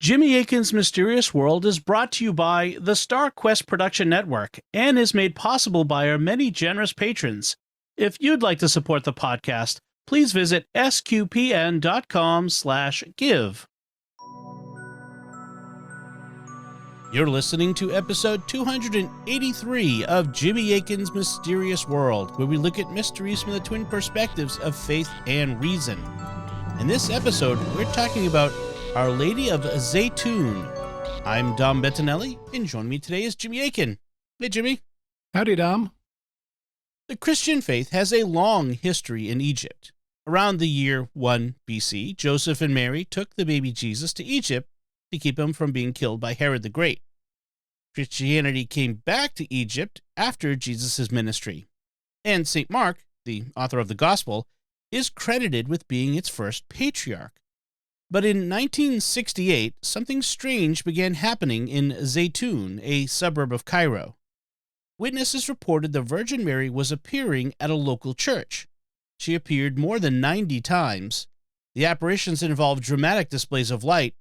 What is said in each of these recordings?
Jimmy Akin's Mysterious World is brought to you by the Star Quest Production Network and is made possible by our many generous patrons. If you'd like to support the podcast, please visit sqpn.com/give. You're listening to episode 283 of Jimmy Akin's Mysterious World, where we look at mysteries from the twin perspectives of faith and reason. In this episode, we're talking about Our Lady of Zeitoun. I'm Dom Bettinelli, and joining me today is Jimmy Akin. Hey, Jimmy. Howdy, Dom. The Christian faith has a long history in Egypt. Around the year 1 BC, Joseph and Mary took the baby Jesus to Egypt to keep him from being killed by Herod the Great. Christianity came back to Egypt after Jesus' ministry, and St. Mark, the author of the Gospel, is credited with being its first patriarch. But in 1968, something strange began happening in Zeitoun, a suburb of Cairo. Witnesses reported the Virgin Mary was appearing at a local church. She appeared more than 90 times. The apparitions involved dramatic displays of light,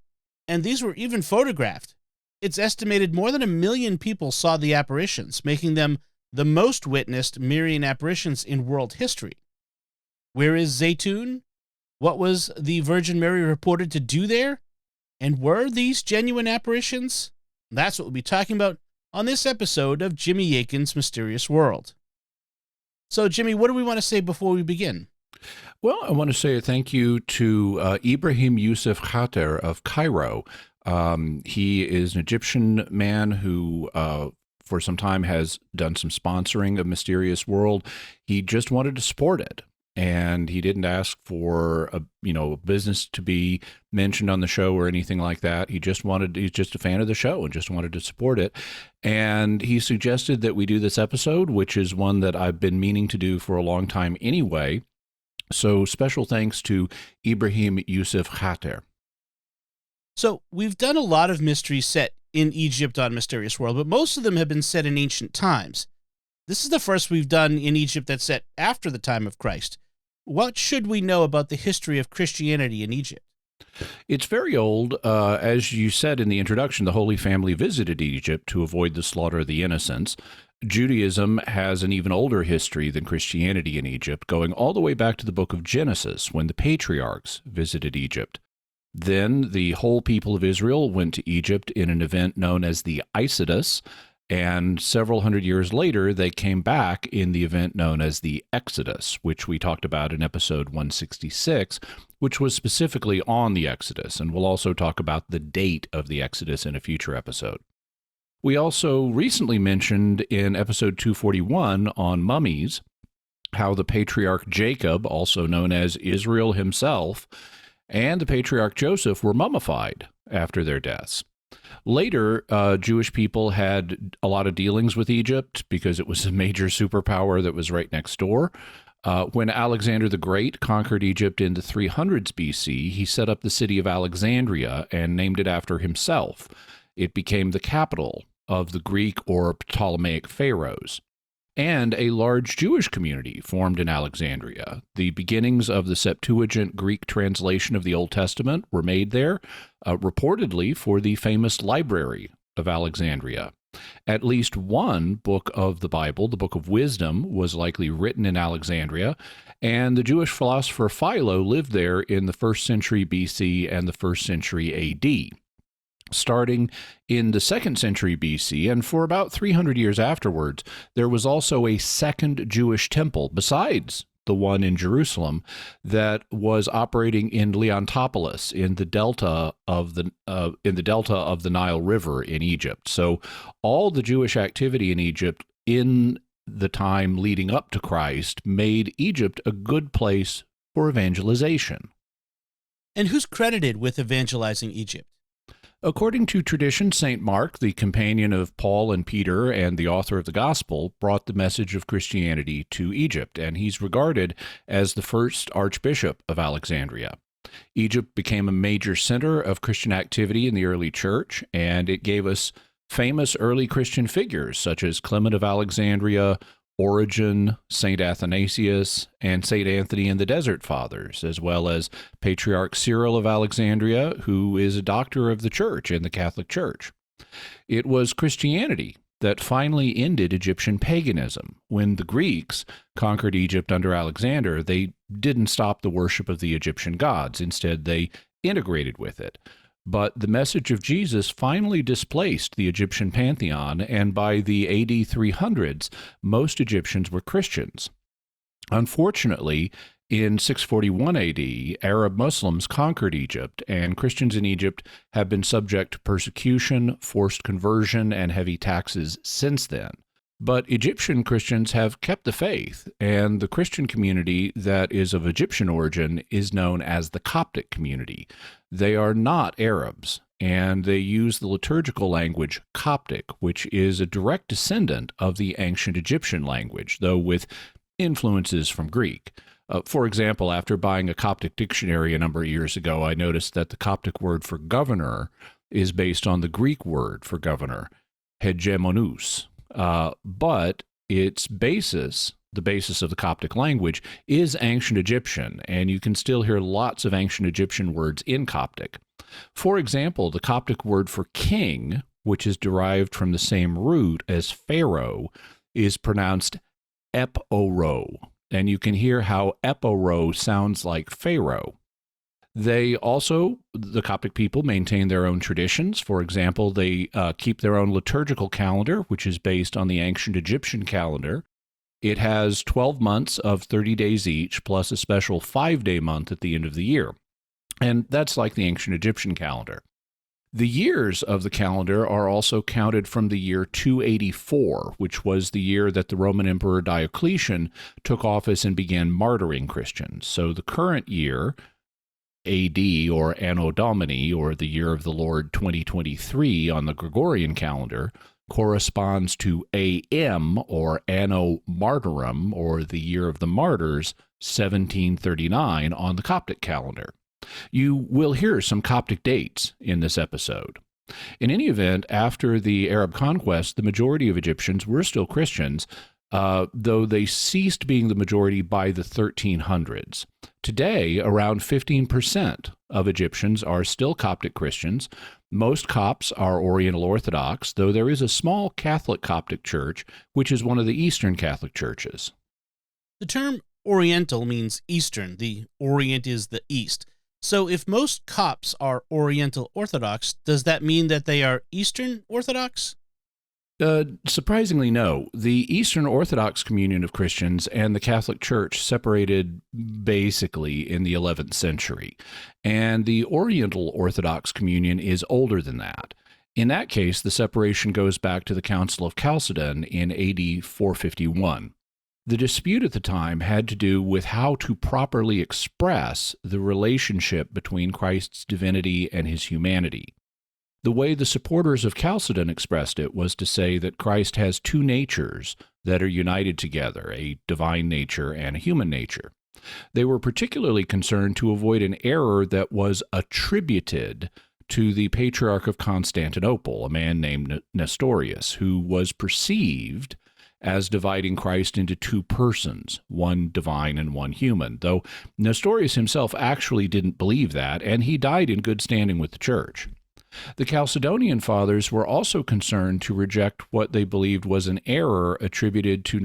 and these were even photographed. It's estimated more than 1 million people saw the apparitions, making them the most witnessed Marian apparitions in world history. Where is Zeitoun? What was the Virgin Mary reported to do there? And were these genuine apparitions? That's what we'll be talking about on this episode of Jimmy Akin's Mysterious World. So, Jimmy, what do we want to say before we begin? Well, I want to say a thank you to Ibrahim Yusuf Khater of Cairo. He is an Egyptian man who, for some time, has done some sponsoring of Mysterious World. He just wanted to support it, and he didn't ask for a business to be mentioned on the show or anything like that. He's just a fan of the show and just wanted to support it. And he suggested that we do this episode, which is one that I've been meaning to do for a long time anyway. So special thanks to Ibrahim Yusuf Khater. So we've done a lot of mysteries set in Egypt on Mysterious World, but most of them have been set in ancient times. This is the first we've done in Egypt that's set after the time of Christ. What should we know about the history of Christianity in Egypt? It's very old. As you said in the introduction, the Holy Family visited Egypt to avoid the slaughter of the innocents. Judaism has an even older history than Christianity in Egypt, going all the way back to the book of Genesis, when the patriarchs visited Egypt. Then the whole people of Israel went to Egypt in an event known as the Exodus, and several hundred years later, they came back in the event known as the Exodus, which we talked about in episode 166, which was specifically on the Exodus, and we'll also talk about the date of the Exodus in a future episode. We also recently mentioned in episode 241 on mummies how the patriarch Jacob, also known as Israel himself, and the patriarch Joseph were mummified after their deaths. Later, Jewish people had a lot of dealings with Egypt because it was a major superpower that was right next door. When Alexander the Great conquered Egypt in the 300s BC, he set up the city of Alexandria and named it after himself. It became the capital of the Greek or Ptolemaic pharaohs. And a large Jewish community formed in Alexandria. The beginnings of the Septuagint Greek translation of the Old Testament were made there, reportedly for the famous Library of Alexandria. At least one book of the Bible, the Book of Wisdom, was likely written in Alexandria, and the Jewish philosopher Philo lived there in the 1st century BC and the 1st century AD. Starting in the 2nd century BC, and for about 300 years afterwards, there was also a second Jewish temple, besides the one in Jerusalem, that was operating in Leontopolis, in the delta of the Nile River in Egypt. So all the Jewish activity in Egypt in the time leading up to Christ made Egypt a good place for evangelization. And who's credited with evangelizing Egypt? According to tradition, St. Mark, the companion of Paul and Peter and the author of the Gospel, brought the message of Christianity to Egypt, and he's regarded as the first archbishop of Alexandria. Egypt became a major center of Christian activity in the early church, and it gave us famous early Christian figures such as Clement of Alexandria, Origen, St. Athanasius, and St. Anthony and the Desert Fathers, as well as Patriarch Cyril of Alexandria, who is a doctor of the Church in the Catholic Church. It was Christianity that finally ended Egyptian paganism. When the Greeks conquered Egypt under Alexander, they didn't stop the worship of the Egyptian gods. Instead, they integrated with it. But the message of Jesus finally displaced the Egyptian pantheon, and by the AD 300s, most Egyptians were Christians. Unfortunately, in 641 AD, Arab Muslims conquered Egypt, and Christians in Egypt have been subject to persecution, forced conversion, and heavy taxes since then. But Egyptian Christians have kept the faith, and the Christian community that is of Egyptian origin is known as the Coptic community. They are not Arabs, and they use the liturgical language Coptic, which is a direct descendant of the ancient Egyptian language, though with influences from Greek. For example, after buying a Coptic dictionary a number of years ago, I noticed that the Coptic word for governor is based on the Greek word for governor, hegemonous. But its basis, the basis of the Coptic language, is ancient Egyptian, and you can still hear lots of ancient Egyptian words in Coptic. For example, the Coptic word for king, which is derived from the same root as Pharaoh, is pronounced eporo, and you can hear how eporo sounds like Pharaoh. They also, the Coptic people, maintain their own traditions. For example, they keep their own liturgical calendar, which is based on the ancient Egyptian calendar. It has 12 months of 30 days each, plus a special 5-day month at the end of the year. And that's like the ancient Egyptian calendar. The years of the calendar are also counted from the year 284, which was the year that the Roman Emperor Diocletian took office and began martyring Christians. So the current year, AD, or Anno Domini, or the year of the Lord 2023 on the Gregorian calendar, corresponds to AM, or Anno Martyrum, or the year of the martyrs, 1739 on the Coptic calendar. You will hear some Coptic dates in this episode. In any event, after the Arab conquest, the majority of Egyptians were still Christians, though they ceased being the majority by the 1300s. Today, around 15% of Egyptians are still Coptic Christians. Most Copts are Oriental Orthodox, though there is a small Catholic Coptic church, which is one of the Eastern Catholic churches. The term Oriental means Eastern. The Orient is the East. So if most Copts are Oriental Orthodox, does that mean that they are Eastern Orthodox? Surprisingly, no. The Eastern Orthodox communion of Christians and the Catholic Church separated basically in the 11th century, and the Oriental Orthodox communion is older than that. In that case, the separation goes back to the Council of Chalcedon in AD 451. The dispute at the time had to do with how to properly express the relationship between Christ's divinity and his humanity. The way the supporters of Chalcedon expressed it was to say that Christ has two natures that are united together, a divine nature and a human nature. They were particularly concerned to avoid an error that was attributed to the Patriarch of Constantinople, a man named Nestorius, who was perceived as dividing Christ into two persons, one divine and one human, though Nestorius himself actually didn't believe that, and he died in good standing with the Church. The Chalcedonian Fathers were also concerned to reject what they believed was an error attributed to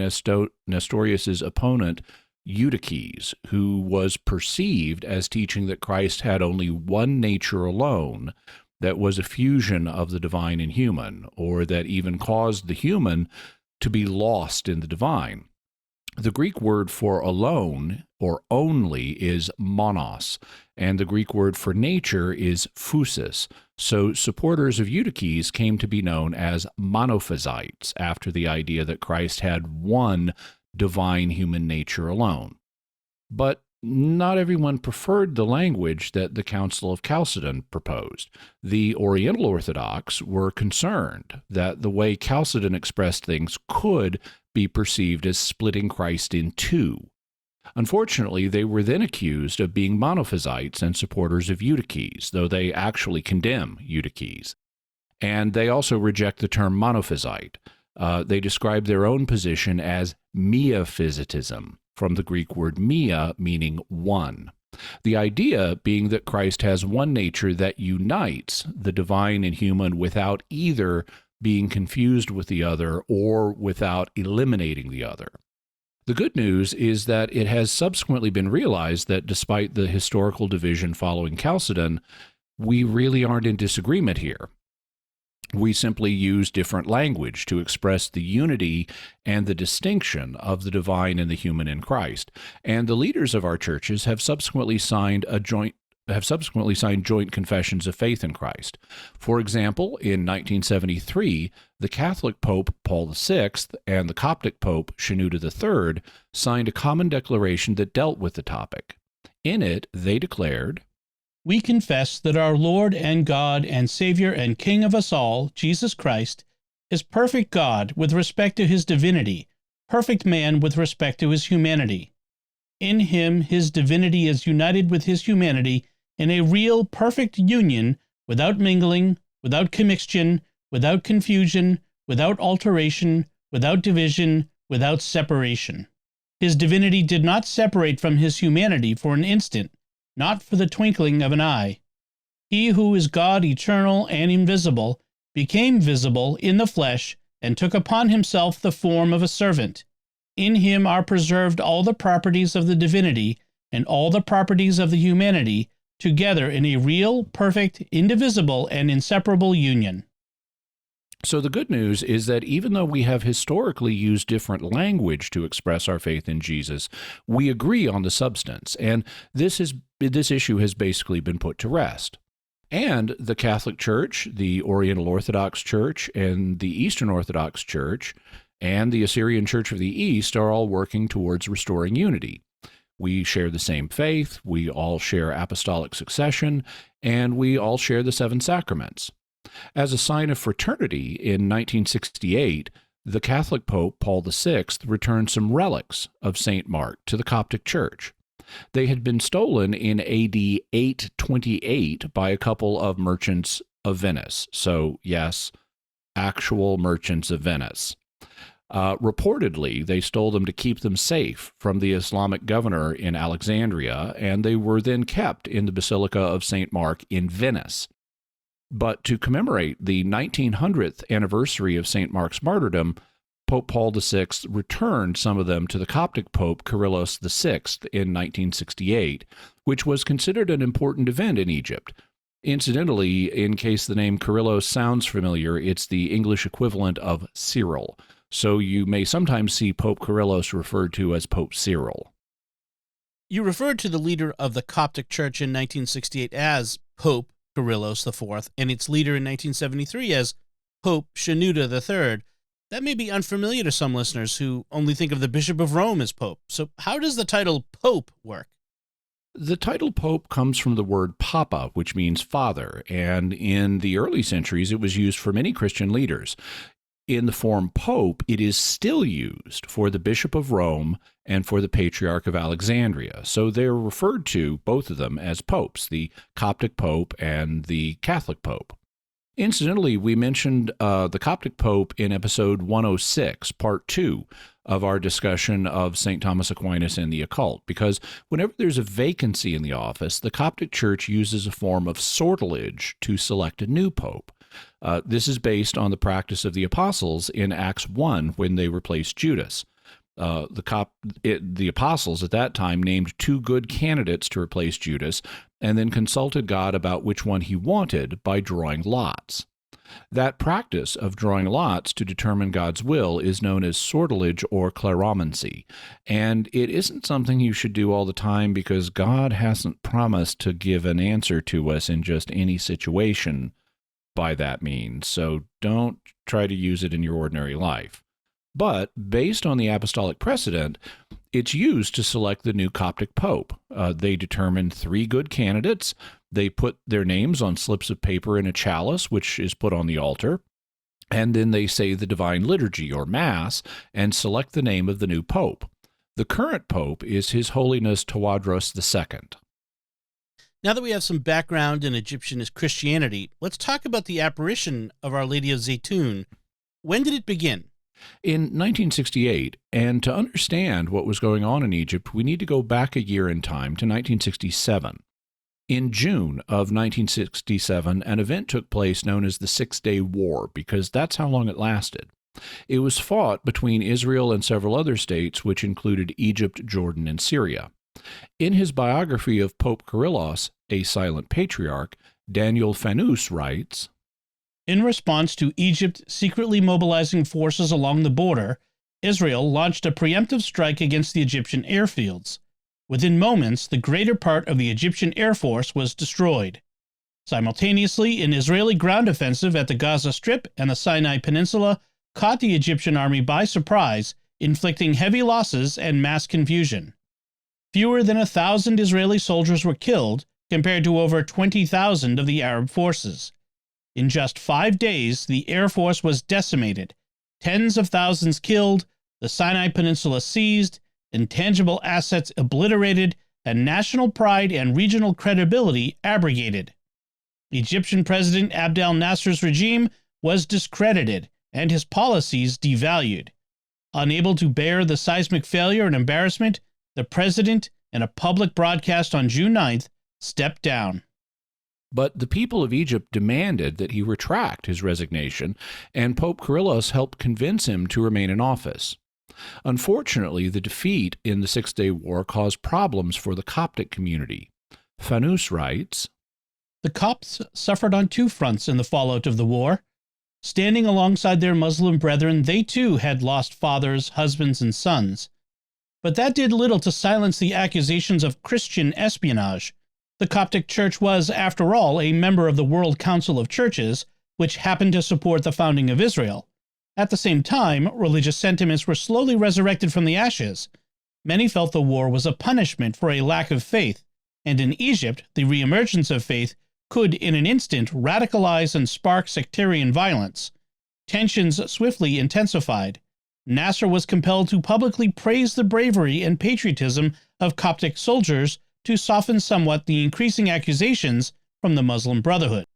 Nestorius's opponent, Eutyches, who was perceived as teaching that Christ had only one nature alone, that was a fusion of the divine and human, or that even caused the human to be lost in the divine. The Greek word for alone or only is monos, and the Greek word for nature is phusis. So supporters of Eutyches came to be known as monophysites, after the idea that Christ had one divine human nature alone. But not everyone preferred the language that the Council of Chalcedon proposed. The Oriental Orthodox were concerned that the way Chalcedon expressed things could be perceived as splitting Christ in two. Unfortunately, they were then accused of being monophysites and supporters of Eutyches, though they actually condemn Eutyches. And they also reject the term monophysite. They describe their own position as miaphysitism, from the Greek word mia, meaning one. The idea being that Christ has one nature that unites the divine and human without either being confused with the other or without eliminating the other. The good news is that it has subsequently been realized that despite the historical division following Chalcedon, we really aren't in disagreement here. We simply use different language to express the unity and the distinction of the divine and the human in Christ. And the leaders of our churches have subsequently signed joint confessions of faith in Christ. For example, in 1973, the Catholic Pope Paul VI and the Coptic Pope Shenouda III signed a common declaration that dealt with the topic. In it, they declared, "We confess that our Lord and God and Savior and King of us all, Jesus Christ, is perfect God with respect to his divinity, perfect man with respect to his humanity. In him, his divinity is united with his humanity in a real perfect union, without mingling, without commixtion, without confusion, without alteration, without division, without separation. His divinity did not separate from his humanity for an instant, not for the twinkling of an eye. He who is God eternal and invisible became visible in the flesh and took upon himself the form of a servant. In him are preserved all the properties of the divinity and all the properties of the humanity, together in a real, perfect, indivisible, and inseparable union." So the good news is that even though we have historically used different language to express our faith in Jesus, we agree on the substance, and this issue has basically been put to rest. And the Catholic Church, the Oriental Orthodox Church, and the Eastern Orthodox Church, and the Assyrian Church of the East are all working towards restoring unity. We share the same faith, we all share apostolic succession, and we all share the seven sacraments. As a sign of fraternity, in 1968, the Catholic Pope Paul VI returned some relics of St. Mark to the Coptic Church. They had been stolen in AD 828 by a couple of merchants of Venice. So, yes, actual merchants of Venice. Reportedly, they stole them to keep them safe from the Islamic governor in Alexandria, and they were then kept in the Basilica of St. Mark in Venice. But to commemorate the 1900th anniversary of St. Mark's martyrdom, Pope Paul VI returned some of them to the Coptic Pope Kyrillos VI in 1968, which was considered an important event in Egypt. Incidentally, in case the name Kyrillos sounds familiar, it's the English equivalent of Cyril. So you may sometimes see Pope Kyrillos referred to as Pope Cyril. You referred to the leader of the Coptic Church in 1968 as Pope Kyrillos IV, and its leader in 1973 as Pope Shenouda III. That may be unfamiliar to some listeners who only think of the Bishop of Rome as Pope. So how does the title Pope work? The title Pope comes from the word papa, which means father, and in the early centuries it was used for many Christian leaders. In the form Pope, it is still used for the Bishop of Rome and for the Patriarch of Alexandria. So they're referred to, both of them, as popes, the Coptic Pope and the Catholic Pope. Incidentally, we mentioned the Coptic Pope in episode 106, part 2 of our discussion of St. Thomas Aquinas and the occult, because whenever there's a vacancy in the office, the Coptic Church uses a form of sortilege to select a new pope. This is based on the practice of the apostles in Acts 1 when they replaced Judas. The apostles at that time named 2 good candidates to replace Judas and then consulted God about which one he wanted by drawing lots. That practice of drawing lots to determine God's will is known as sortilege or claromancy, and it isn't something you should do all the time because God hasn't promised to give an answer to us in just any situation by that means, so don't try to use it in your ordinary life. But based on the apostolic precedent, it's used to select the new Coptic Pope. They determine 3 good candidates. They put their names on slips of paper in a chalice, which is put on the altar, and then they say the Divine Liturgy, or Mass, and select the name of the new Pope. The current Pope is His Holiness Tawadros II. Now that we have some background in Egyptian Christianity, let's talk about the apparition of Our Lady of Zeitoun. When did it begin? In 1968, and to understand what was going on in Egypt, we need to go back a year in time to 1967. In June of 1967, an event took place known as the Six-Day War, because that's how long it lasted. It was fought between Israel and several other states, which included Egypt, Jordan, and Syria. In his biography of Pope Kyrillos, a silent patriarch, Daniel Fanous writes, In response to Egypt secretly mobilizing forces along the border, Israel launched a preemptive strike against the Egyptian airfields. Within moments, the greater part of the Egyptian Air Force was destroyed. Simultaneously, an Israeli ground offensive at the Gaza Strip and the Sinai Peninsula caught the Egyptian army by surprise, inflicting heavy losses and mass confusion. Fewer than 1,000 Israeli soldiers were killed, compared to over 20,000 of the Arab forces. In just 5 days, the Air Force was decimated, tens of thousands killed, the Sinai Peninsula seized, intangible assets obliterated, and national pride and regional credibility abrogated. Egyptian President Abdel Nasser's regime was discredited and his policies devalued. Unable to bear the seismic failure and embarrassment, the president, in a public broadcast on June 9th, stepped down. But the people of Egypt demanded that he retract his resignation, and Pope Kyrillos helped convince him to remain in office. Unfortunately, the defeat in the Six-Day War caused problems for the Coptic community. Fanous writes, The Copts suffered on two fronts in the fallout of the war. Standing alongside their Muslim brethren, they too had lost fathers, husbands, and sons. But that did little to silence the accusations of Christian espionage. The Coptic Church was, after all, a member of the World Council of Churches, which happened to support the founding of Israel. At the same time, religious sentiments were slowly resurrected from the ashes. Many felt the war was a punishment for a lack of faith, and in Egypt, the reemergence of faith could in an instant radicalize and spark sectarian violence. Tensions swiftly intensified. Nasser was compelled to publicly praise the bravery and patriotism of Coptic soldiers to soften somewhat the increasing accusations from the Muslim Brotherhood.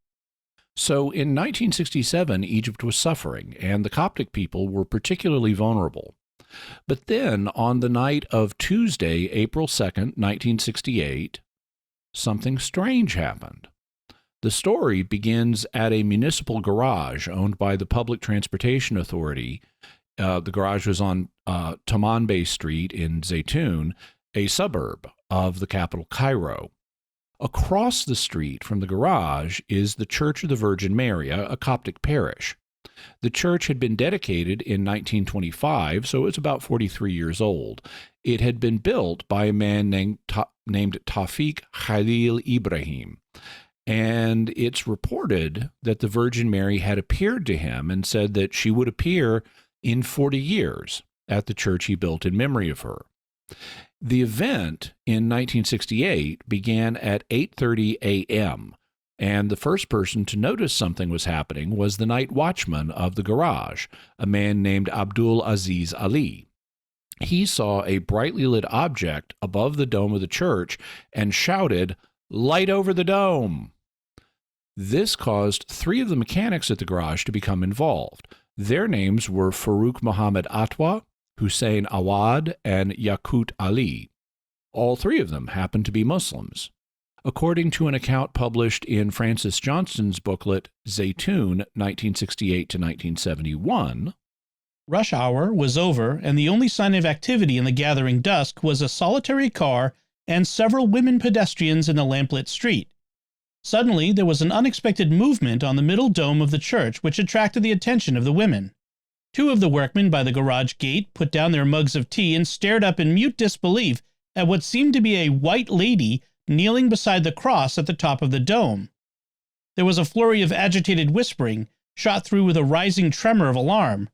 So in 1967, Egypt was suffering, and the Coptic people were particularly vulnerable. But then, on the night of Tuesday, April 2nd, 1968, something strange happened. The story begins at a municipal garage owned by the Public Transportation Authority. The garage was on Tamanbeh Street in Zeitoun, a suburb of the capital Cairo. Across the street from the garage is the Church of the Virgin Mary, a Coptic parish. The church had been dedicated in 1925, so it's about 43 years old. It had been built by a man named Tawfiq Khalil Ibrahim, and it's reported that the Virgin Mary had appeared to him and said that she would appear in 40 years at the church he built in memory of her. The event in 1968 began at 8:30 a.m., and the first person to notice something was happening was the night watchman of the garage, a man named Abdul Aziz Ali. He saw a brightly lit object above the dome of the church and shouted, "Light over the dome!" This caused 3 of the mechanics at the garage to become involved. Their names were Farouk Mohammed Atwa, Hussein Awad, and Yaqut Ali. All 3 of them happened to be Muslims. According to an account published in Francis Johnston's booklet, Zeitoun, 1968 to 1971, rush hour was over, and the only sign of activity in the gathering dusk was a solitary car and several women pedestrians in the lamplit street. Suddenly, there was an unexpected movement on the middle dome of the church which attracted the attention of the women. 2 of the workmen by the garage gate put down their mugs of tea and stared up in mute disbelief at what seemed to be a white lady kneeling beside the cross at the top of the dome. There was a flurry of agitated whispering, shot through with a rising tremor of alarm.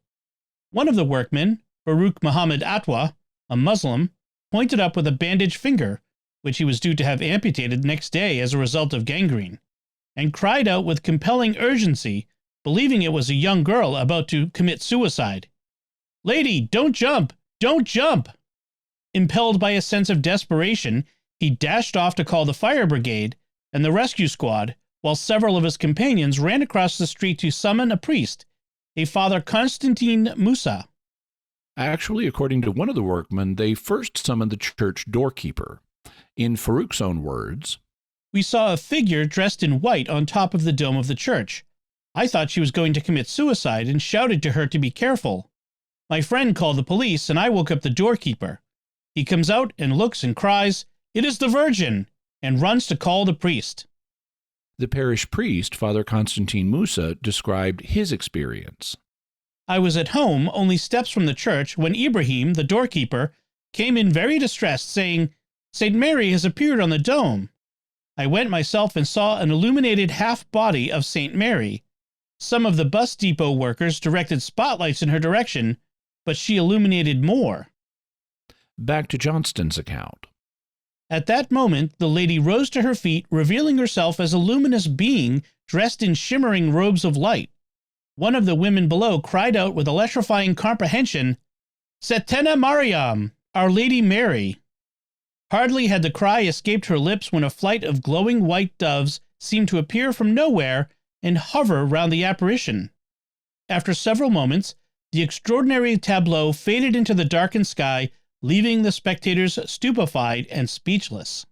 One of the workmen, Farouk Mohammed Atwa, a Muslim, pointed up with a bandaged finger, which he was due to have amputated next day as a result of gangrene, and cried out with compelling urgency, believing it was a young girl about to commit suicide. "Lady, don't jump! Don't jump!" Impelled by a sense of desperation, he dashed off to call the fire brigade and the rescue squad, while several of his companions ran across the street to summon a priest, a Father Constantine Musa. Actually, according to one of the workmen, they first summoned the church doorkeeper. In Farouk's own words, "We saw a figure dressed in white on top of the dome of the church. I thought she was going to commit suicide and shouted to her to be careful. My friend called the police and I woke up the doorkeeper. He comes out and looks and cries, 'It is the Virgin!' and runs to call the priest." The parish priest, Father Constantine Musa, described his experience. "I was at home, only steps from the church, when Ibrahim, the doorkeeper, came in very distressed, saying, 'St. Mary has appeared on the dome.' I went myself and saw an illuminated half-body of St. Mary. Some of the bus depot workers directed spotlights in her direction, but she illuminated more." Back to Johnston's account. "At that moment, the lady rose to her feet, revealing herself as a luminous being dressed in shimmering robes of light. One of the women below cried out with electrifying comprehension, 'Setena Mariam, Our Lady Mary.' Hardly had the cry escaped her lips when a flight of glowing white doves seemed to appear from nowhere and hover round the apparition. After several moments, the extraordinary tableau faded into the darkened sky, leaving the spectators stupefied and speechless."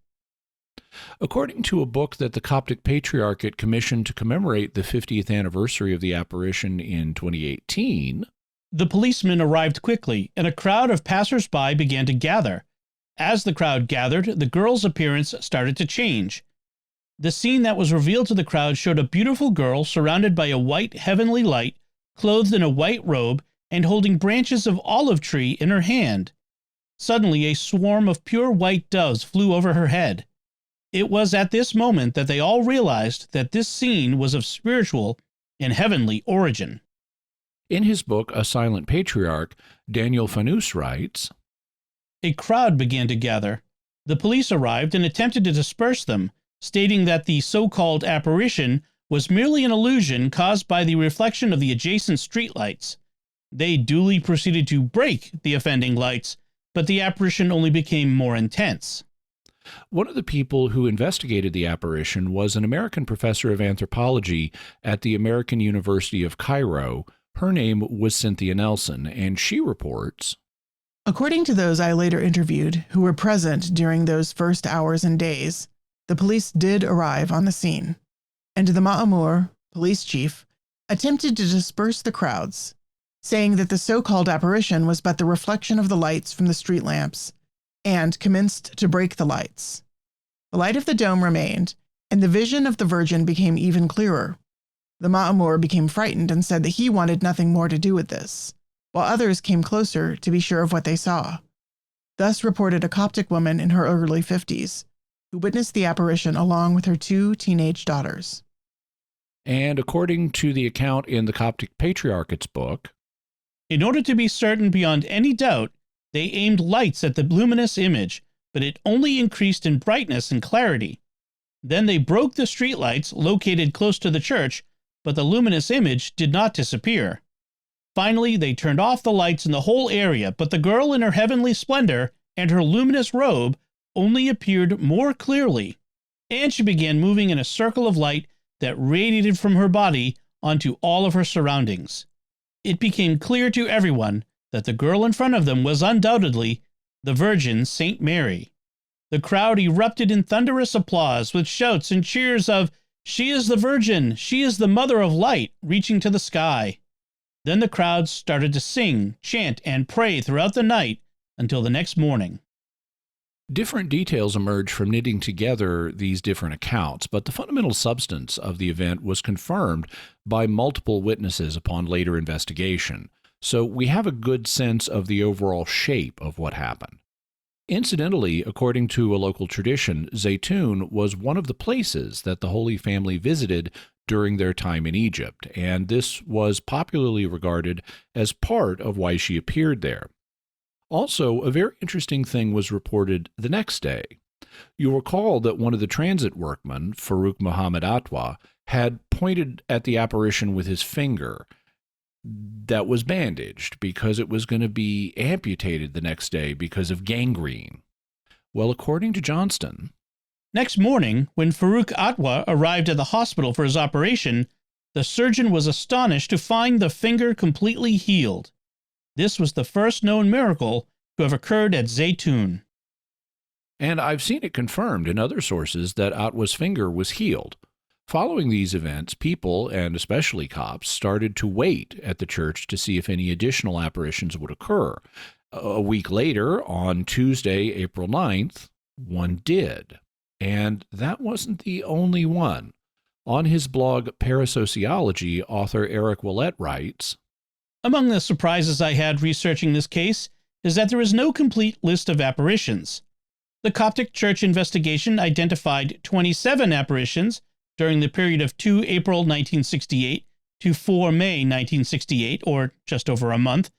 According to a book that the Coptic Patriarchate commissioned to commemorate the 50th anniversary of the apparition in 2018, "The policemen arrived quickly, and a crowd of passers-by began to gather. As the crowd gathered, the girl's appearance started to change. The scene that was revealed to the crowd showed a beautiful girl surrounded by a white heavenly light, clothed in a white robe, and holding branches of olive tree in her hand. Suddenly a swarm of pure white doves flew over her head. It was at this moment that they all realized that this scene was of spiritual and heavenly origin." In his book, A Silent Patriarch, Daniel Fanous writes, "A crowd began to gather. The police arrived and attempted to disperse them, stating that the so-called apparition was merely an illusion caused by the reflection of the adjacent streetlights. They duly proceeded to break the offending lights, but the apparition only became more intense." One of the people who investigated the apparition was an American professor of anthropology at the American University of Cairo. Her name was Cynthia Nelson, and she reports, "According to those I later interviewed, who were present during those first hours and days, the police did arrive on the scene, and the Ma'amur, police chief, attempted to disperse the crowds, saying that the so-called apparition was but the reflection of the lights from the street lamps, and commenced to break the lights. The light of the dome remained, and the vision of the Virgin became even clearer. The Ma'amur became frightened and said that he wanted nothing more to do with this, while others came closer to be sure of what they saw. Thus reported a Coptic woman in her early 50s, who witnessed the apparition along with her 2 teenage daughters." And according to the account in the Coptic Patriarchate's book, "In order to be certain beyond any doubt, they aimed lights at the luminous image, but it only increased in brightness and clarity. Then they broke the streetlights located close to the church, but the luminous image did not disappear. Finally, they turned off the lights in the whole area, but the girl in her heavenly splendor and her luminous robe only appeared more clearly, and she began moving in a circle of light that radiated from her body onto all of her surroundings. It became clear to everyone that the girl in front of them was undoubtedly the Virgin St. Mary. The crowd erupted in thunderous applause with shouts and cheers of, 'She is the Virgin! She is the Mother of Light!' reaching to the sky. Then the crowd started to sing, chant, and pray throughout the night until the next morning." Different details emerged from knitting together these different accounts, but the fundamental substance of the event was confirmed by multiple witnesses upon later investigation, so we have a good sense of the overall shape of what happened. Incidentally, according to a local tradition, Zeitoun was one of the places that the Holy Family visited during their time in Egypt, and this was popularly regarded as part of why she appeared there. Also, a very interesting thing was reported the next day. You'll recall that one of the transit workmen, Farouk Muhammad Atwa, had pointed at the apparition with his finger that was bandaged because it was going to be amputated the next day because of gangrene. Well, according to Johnston, Next morning, when Farouk Atwa arrived at the hospital for his operation, the surgeon was astonished to find the finger completely healed. This was the first known miracle to have occurred at Zeitoun. And I've seen it confirmed in other sources that Atwa's finger was healed. Following these events, people, and especially cops, started to wait at the church to see if any additional apparitions would occur. A week later, on Tuesday, April 9th, one did. And that wasn't the only one. On his blog, Parasociology, author Eric Willett writes, Among the surprises I had researching this case is that there is no complete list of apparitions. The Coptic Church investigation identified 27 apparitions during the period of 2 April 1968 to 4 May 1968, or just over a month,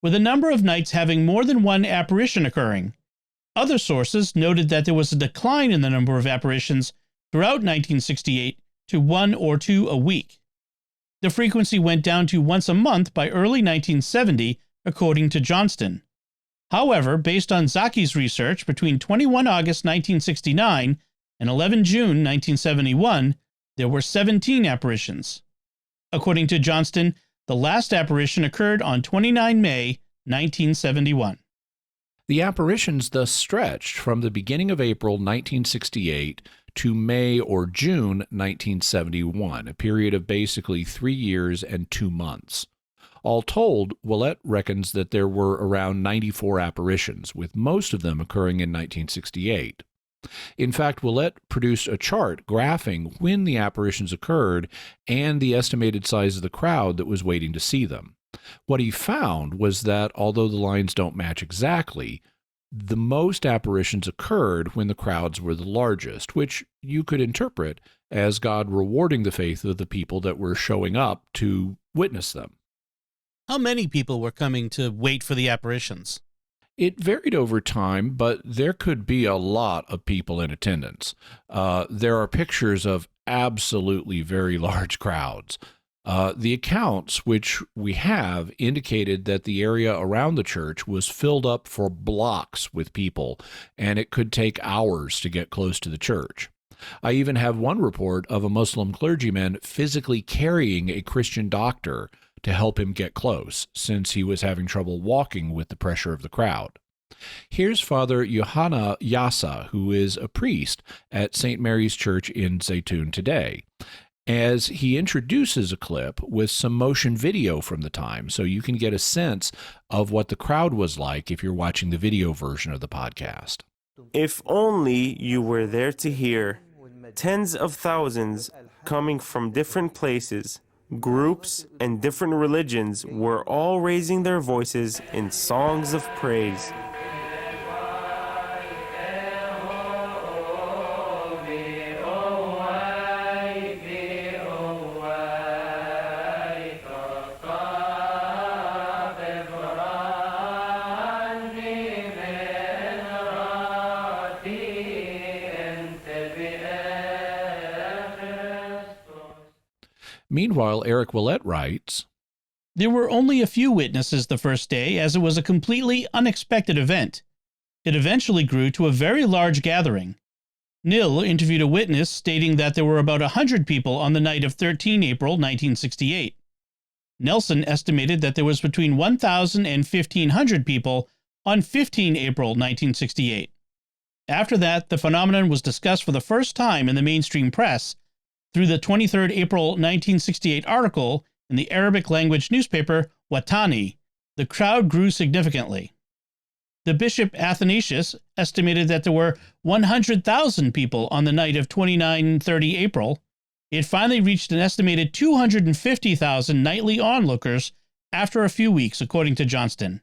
with a number of nights having more than one apparition occurring. Other sources noted that there was a decline in the number of apparitions throughout 1968 to 1 or 2 a week. The frequency went down to once a month by early 1970, according to Johnston. However, based on Zaki's research, between 21 August 1969 and 11 June 1971, there were 17 apparitions. According to Johnston, the last apparition occurred on 29 May 1971. The apparitions thus stretched from the beginning of April 1968 to May or June 1971, a period of basically 3 years and 2 months. All told, Willett reckons that there were around 94 apparitions, with most of them occurring in 1968. In fact, Willett produced a chart graphing when the apparitions occurred and the estimated size of the crowd that was waiting to see them. What he found was that, although the lines don't match exactly, the most apparitions occurred when the crowds were the largest, which you could interpret as God rewarding the faith of the people that were showing up to witness them. How many people were coming to wait for the apparitions? It varied over time, but there could be a lot of people in attendance. There are pictures of absolutely very large crowds. The accounts which we have indicated that the area around the church was filled up for blocks with people, and it could take hours to get close to the church. I even have one report of a Muslim clergyman physically carrying a Christian doctor to help him get close, since he was having trouble walking with the pressure of the crowd. Here's Father Yohanna Yassa, who is a priest at St. Mary's Church in Zeitoun today, as he introduces a clip with some motion video from the time, so you can get a sense of what the crowd was like if you're watching the video version of the podcast. If only you were there to hear. Tens of thousands coming from different places, groups, and different religions were all raising their voices in songs of praise. Meanwhile, Eric Willett writes, There were only a few witnesses the first day, as it was a completely unexpected event. It eventually grew to a very large gathering. Nil interviewed a witness stating that there were about 100 people on the night of 13 April 1968. Nelson estimated that there was between 1,000 and 1,500 people on 15 April 1968. After that, the phenomenon was discussed for the first time in the mainstream press through the 23 April 1968 article in the Arabic-language newspaper Watani. The crowd grew significantly. The Bishop Athanasius estimated that there were 100,000 people on the night of 29-30 April. It finally reached an estimated 250,000 nightly onlookers after a few weeks, according to Johnston.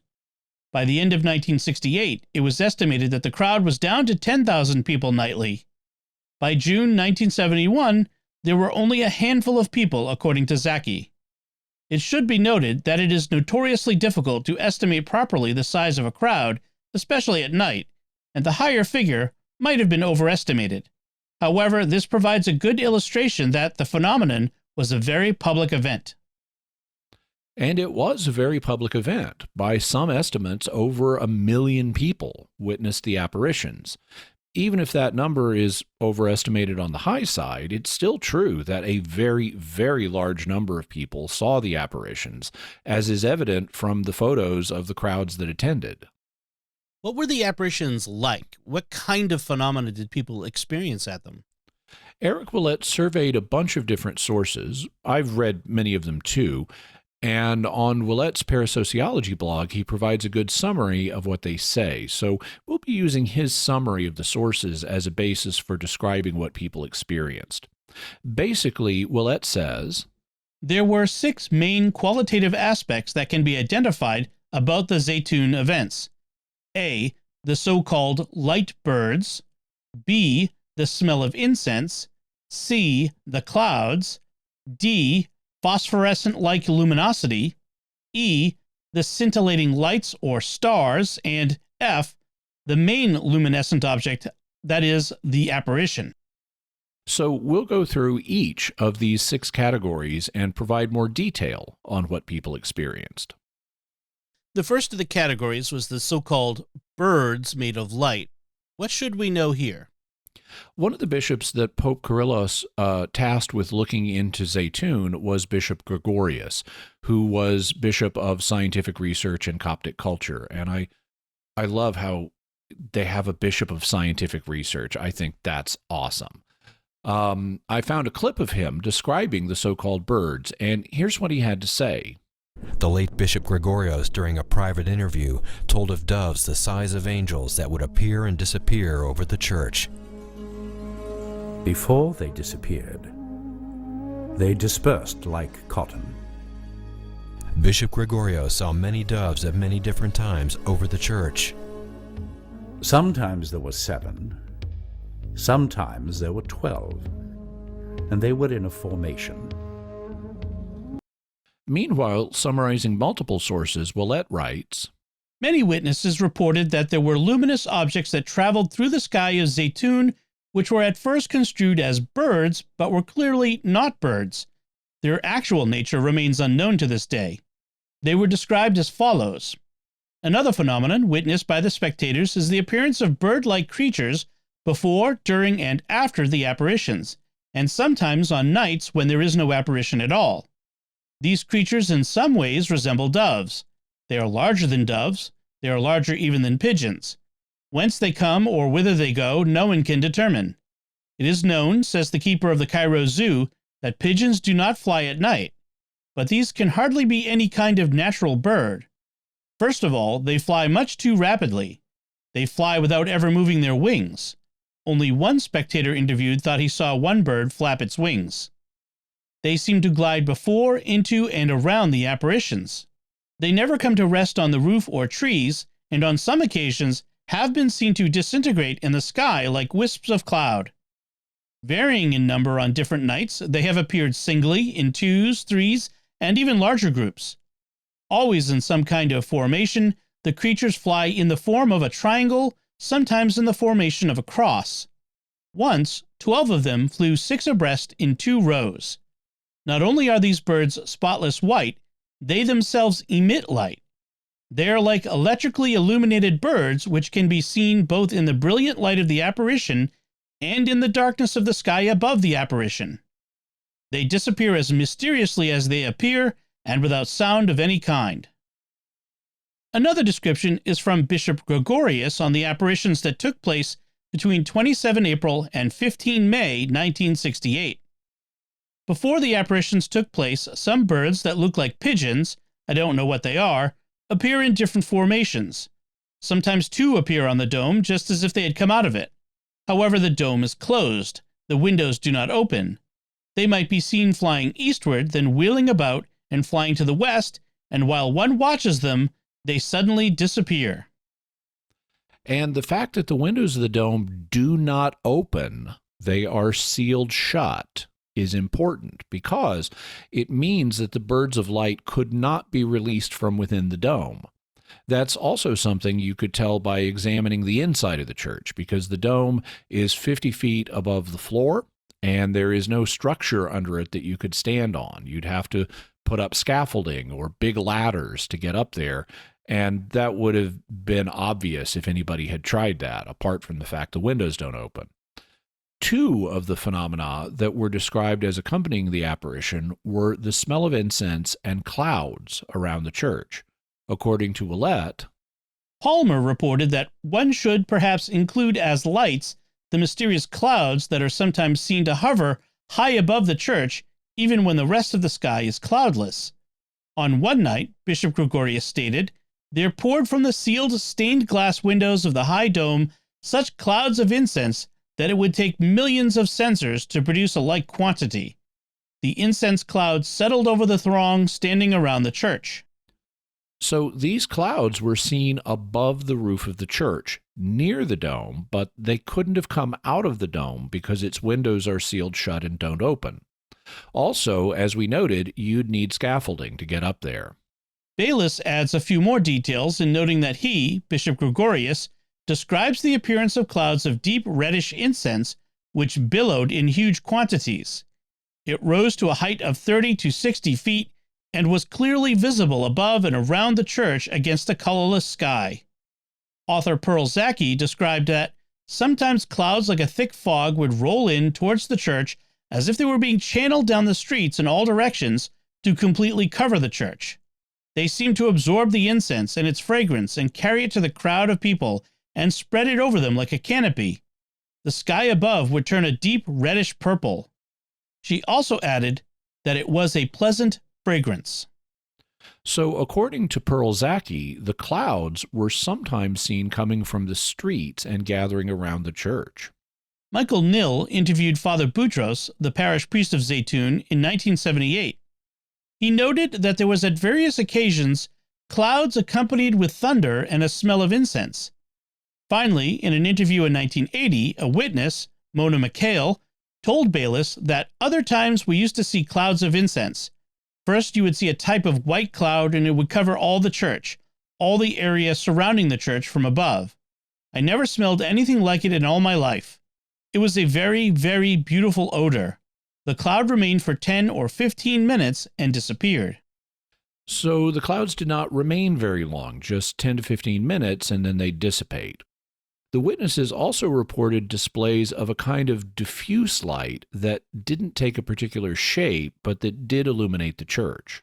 By the end of 1968, it was estimated that the crowd was down to 10,000 people nightly. By June 1971, there were only a handful of people, according to Zaki. It should be noted that it is notoriously difficult to estimate properly the size of a crowd, especially at night, and the higher figure might have been overestimated. However, this provides a good illustration that the phenomenon was a very public event. And it was a very public event. By some estimates, over 1 million people witnessed the apparitions. Even if that number is overestimated on the high side, it's still true that a very, very large number of people saw the apparitions, as is evident from the photos of the crowds that attended. What were the apparitions like? What kind of phenomena did people experience at them? Eric Willett surveyed a bunch of different sources. I've read many of them too. And on Willett's parasociology blog, he provides a good summary of what they say. So we'll be using his summary of the sources as a basis for describing what people experienced. Basically, Willett says, there were 6 main qualitative aspects that can be identified about the Zeitoun events. A, the so-called light birds. B, the smell of incense. C, the clouds. D, phosphorescent-like luminosity. E, the scintillating lights or stars. And F, the main luminescent object, that is, the apparition. So we'll go through each of these 6 categories and provide more detail on what people experienced. The first of the categories was the so-called birds made of light. What should we know here? One of the bishops that Pope Kyrillos tasked with looking into Zeitoun was Bishop Gregorius, who was Bishop of Scientific Research and Coptic Culture. And I love how they have a Bishop of Scientific Research. I think that's awesome. I found a clip of him describing the so-called birds, and here's what he had to say. The late Bishop Gregorios, during a private interview, told of doves the size of angels that would appear and disappear over the church. Before they disappeared, they dispersed like cotton. Bishop Gregorios saw many doves at many different times over the church. Sometimes there were 7, sometimes there were 12, and they were in a formation. Meanwhile, summarizing multiple sources, Willett writes, many witnesses reported that there were luminous objects that traveled through the sky of Zeitoun, which were at first construed as birds, but were clearly not birds. Their actual nature remains unknown to this day. They were described as follows. Another phenomenon witnessed by the spectators is the appearance of bird-like creatures before, during, and after the apparitions, and sometimes on nights when there is no apparition at all. These creatures in some ways resemble doves. They are larger than doves. They are larger even than pigeons. Whence they come or whither they go, no one can determine. It is known, says the keeper of the Cairo Zoo, that pigeons do not fly at night. But these can hardly be any kind of natural bird. First of all, they fly much too rapidly. They fly without ever moving their wings. Only one spectator interviewed thought he saw one bird flap its wings. They seem to glide before, into, and around the apparitions. They never come to rest on the roof or trees, and on some occasions have been seen to disintegrate in the sky like wisps of cloud. Varying in number on different nights, they have appeared singly, in 2s, 3s, and even larger groups. Always in some kind of formation, the creatures fly in the form of a triangle, sometimes in the formation of a cross. Once, 12 of them flew 6 abreast in 2 rows. Not only are these birds spotless white, they themselves emit light. They are like electrically illuminated birds which can be seen both in the brilliant light of the apparition and in the darkness of the sky above the apparition. They disappear as mysteriously as they appear and without sound of any kind. Another description is from Bishop Gregorius on the apparitions that took place between 27 April and 15 May 1968. Before the apparitions took place, some birds that look like pigeons, I don't know what they are, appear in different formations. Sometimes 2 appear on the dome, just as if they had come out of it. However, the dome is closed. The windows do not open. They might be seen flying eastward, then wheeling about and flying to the west, and while one watches them, they suddenly disappear. And the fact that the windows of the dome do not open, they are sealed shut, is important because it means that the birds of light could not be released from within the dome. That's also something you could tell by examining the inside of the church, because the dome is 50 feet above the floor, and there is no structure under it that you could stand on. You'd have to put up scaffolding or big ladders to get up there, And that would have been obvious if anybody had tried that, apart from the fact the windows don't open. Two of the phenomena that were described as accompanying the apparition were the smell of incense and clouds around the church. According to Willett, Palmer reported that one should perhaps include as lights the mysterious clouds that are sometimes seen to hover high above the church even when the rest of the sky is cloudless. On one night, Bishop Gregorius stated, there poured from the sealed stained glass windows of the high dome such clouds of incense that it would take millions of censers to produce a like quantity. The incense clouds settled over the throng standing around the church. So these clouds were seen above the roof of the church, near the dome, but they couldn't have come out of the dome because its windows are sealed shut and don't open. Also, as we noted, you'd need scaffolding to get up there. Baylis adds a few more details in noting that he, Bishop Gregorius, describes the appearance of clouds of deep reddish incense which billowed in huge quantities. It rose to a height of 30 to 60 feet and was clearly visible above and around the church against a colorless sky. Author Pearl Zaki described that sometimes clouds like a thick fog would roll in towards the church as if they were being channeled down the streets in all directions to completely cover the church. They seemed to absorb the incense and its fragrance and carry it to the crowd of people and spread it over them like a canopy. The sky above would turn a deep reddish purple. She also added that it was a pleasant fragrance. So, according to Pearl Zaki, the clouds were sometimes seen coming from the streets and gathering around the church. Michael Nill interviewed Father Boutros, the parish priest of Zeitoun, in 1978. He noted that there was at various occasions clouds accompanied with thunder and a smell of incense. Finally, in an interview in 1980, a witness, Mona McHale, told Baylis that other times we used to see clouds of incense. First, you would see a type of white cloud and it would cover all the church, all the area surrounding the church from above. I never smelled anything like it in all my life. It was a very, very beautiful odor. The cloud remained for 10 or 15 minutes and disappeared. So the clouds did not remain very long, just 10 to 15 minutes, and then they dissipate. The witnesses also reported displays of a kind of diffuse light that didn't take a particular shape, but that did illuminate the church.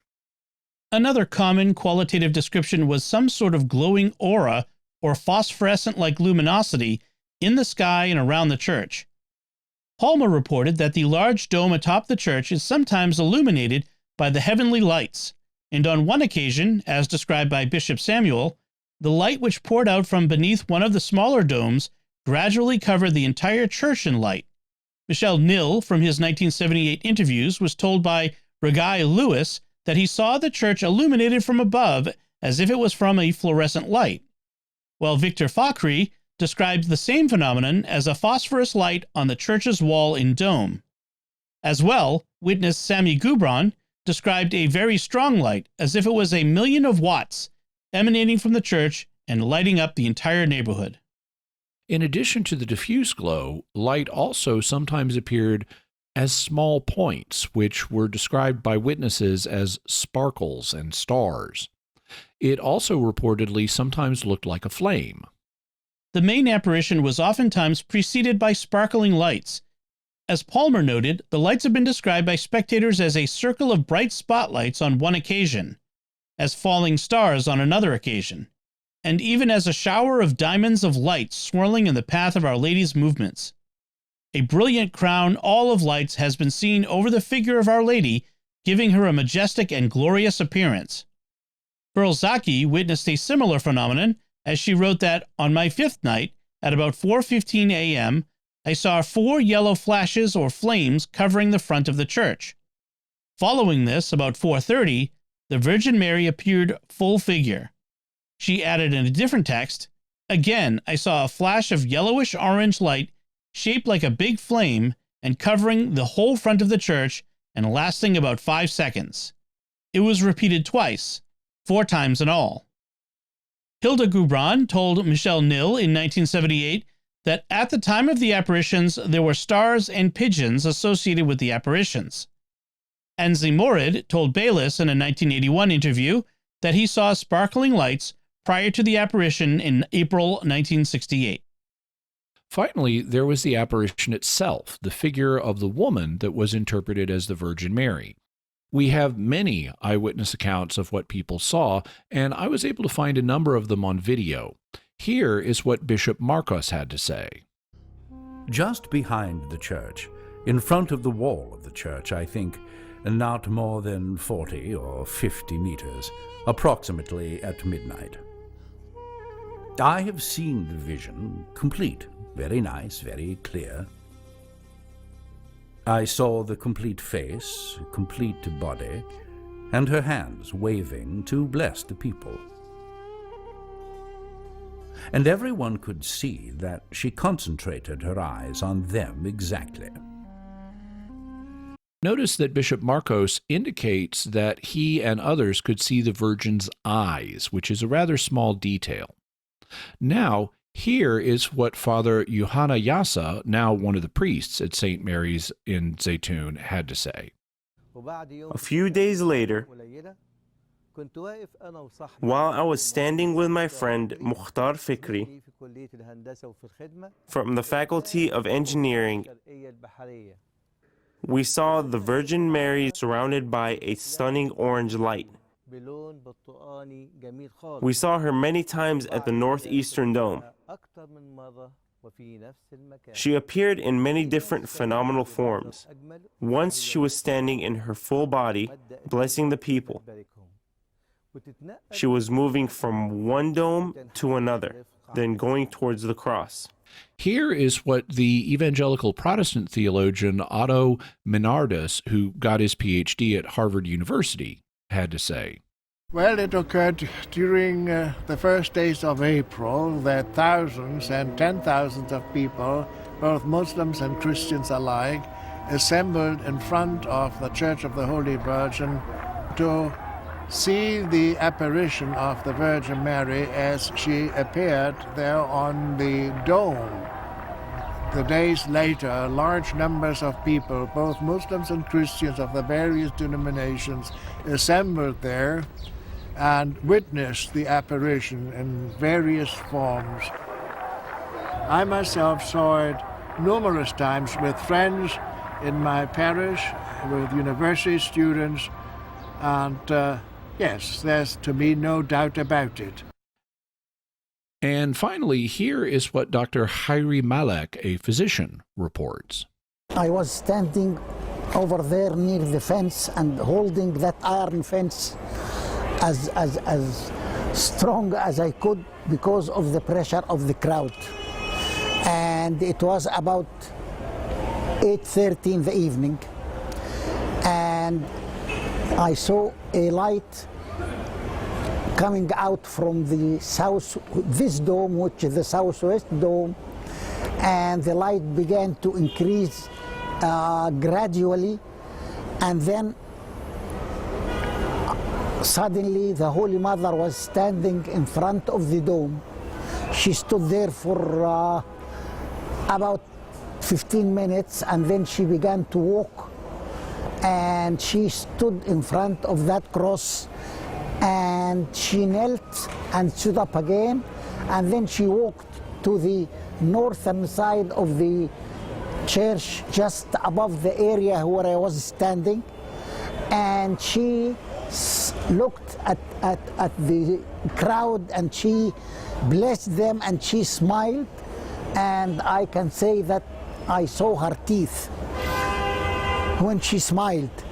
Another common qualitative description was some sort of glowing aura or phosphorescent-like luminosity in the sky and around the church. Palmer reported that the large dome atop the church is sometimes illuminated by the heavenly lights, and on one occasion, as described by Bishop Samuel, the light which poured out from beneath one of the smaller domes gradually covered the entire church in light. Michel Nill, from his 1978 interviews, was told by Ragai Lewis that he saw the church illuminated from above as if it was from a fluorescent light, while Victor Fakhri described the same phenomenon as a phosphorus light on the church's wall and dome. As well, witness Sami Gubran described a very strong light as if it was 1,000,000 of watts emanating from the church and lighting up the entire neighborhood. In addition to the diffuse glow, light also sometimes appeared as small points, which were described by witnesses as sparkles and stars. It also reportedly sometimes looked like a flame. The main apparition was oftentimes preceded by sparkling lights. As Palmer noted, the lights have been described by spectators as a circle of bright spotlights on one occasion, as falling stars on another occasion, and even as a shower of diamonds of light swirling in the path of Our Lady's movements. A brilliant crown all of lights has been seen over the figure of Our Lady, giving her a majestic and glorious appearance. Pearl Zaki witnessed a similar phenomenon as she wrote that, on my fifth night, at about 4:15 a.m., I saw 4 yellow flashes or flames covering the front of the church. Following this, about 4:30, the Virgin Mary appeared full figure. She added in a different text, again, I saw a flash of yellowish-orange light shaped like a big flame and covering the whole front of the church and lasting about 5 seconds. It was repeated twice, 4 times in all. Hilda Gubran told Michel Nill in 1978 that at the time of the apparitions there were stars and pigeons associated with the apparitions. Anzi Morid told Baylis in a 1981 interview that he saw sparkling lights prior to the apparition in April 1968. Finally, there was the apparition itself, the figure of the woman that was interpreted as the Virgin Mary. We have many eyewitness accounts of what people saw, and I was able to find a number of them on video. Here is what Bishop Marcos had to say. Just behind the church, in front of the wall of the church, I think, not more than 40 or 50 meters, approximately at midnight. I have seen the vision complete, very nice, very clear. I saw the complete face, complete body, and her hands waving to bless the people. And everyone could see that she concentrated her eyes on them exactly. Notice that Bishop Marcos indicates that he and others could see the Virgin's eyes, which is a rather small detail. Now, here is what Father Yohanna Yassa, now one of the priests at St. Mary's in Zeitoun, had to say. A few days later, while I was standing with my friend Mukhtar Fikri from the Faculty of Engineering, we saw the Virgin Mary surrounded by a stunning orange light. We saw her many times at the northeastern dome. She appeared in many different phenomenal forms. Once she was standing in her full body, blessing the people. She was moving from one dome to another, then going towards the cross. Here is what the evangelical Protestant theologian Otto Minardus, who got his PhD at Harvard University, had to say. Well, it occurred during the first days of April that thousands and 10,000s of people, both Muslims and Christians alike, assembled in front of the Church of the Holy Virgin to see the apparition of the Virgin Mary as she appeared there on the dome. The days later, large numbers of people, both Muslims and Christians of the various denominations, assembled there and witnessed the apparition in various forms. I myself saw it numerous times with friends in my parish, with university students, and yes, there's to me no doubt about it. And finally, here is what Dr. Hairi Malek, a physician, reports. I was standing over there near the fence and holding that iron fence as strong as I could because of the pressure of the crowd. And it was about 8:30 in the evening, and I saw a light coming out from the this dome, which is the southwest dome, and the light began to increase gradually, and then suddenly the Holy Mother was standing in front of the dome. She stood there for about 15 minutes, and then she began to walk, and she stood in front of that cross, and she knelt and stood up again, and then she walked to the northern side of the church, just above the area where I was standing, and she looked at the crowd, and she blessed them, and she smiled, and I can say that I saw her teeth when she smiled.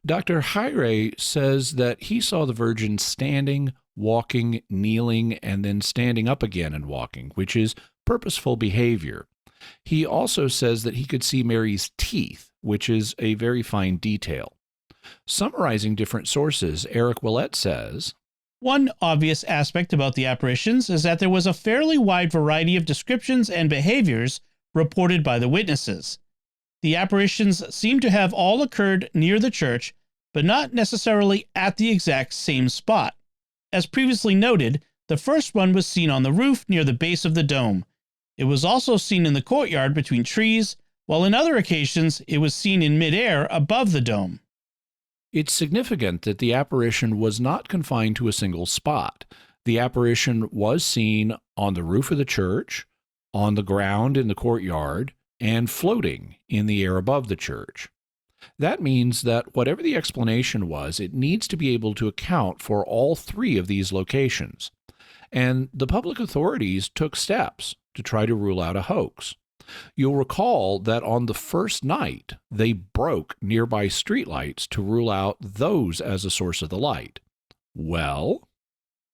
Dr. Haire says that he saw the Virgin standing, walking, kneeling, and then standing up again and walking, which is purposeful behavior. He also says that he could see Mary's teeth, which is a very fine detail. Summarizing different sources, Eric Willett says, one obvious aspect about the apparitions is that there was a fairly wide variety of descriptions and behaviors reported by the witnesses. The apparitions seem to have all occurred near the church, but not necessarily at the exact same spot. As previously noted, the first one was seen on the roof near the base of the dome. It was also seen in the courtyard between trees, while in other occasions it was seen in midair above the dome. It's significant that the apparition was not confined to a single spot. The apparition was seen on the roof of the church, on the ground in the courtyard, and floating in the air above the church. That means that whatever the explanation was, it needs to be able to account for all three of these locations. And the public authorities took steps to try to rule out a hoax. You'll recall that on the first night, they broke nearby streetlights to rule out those as a source of the light. Well,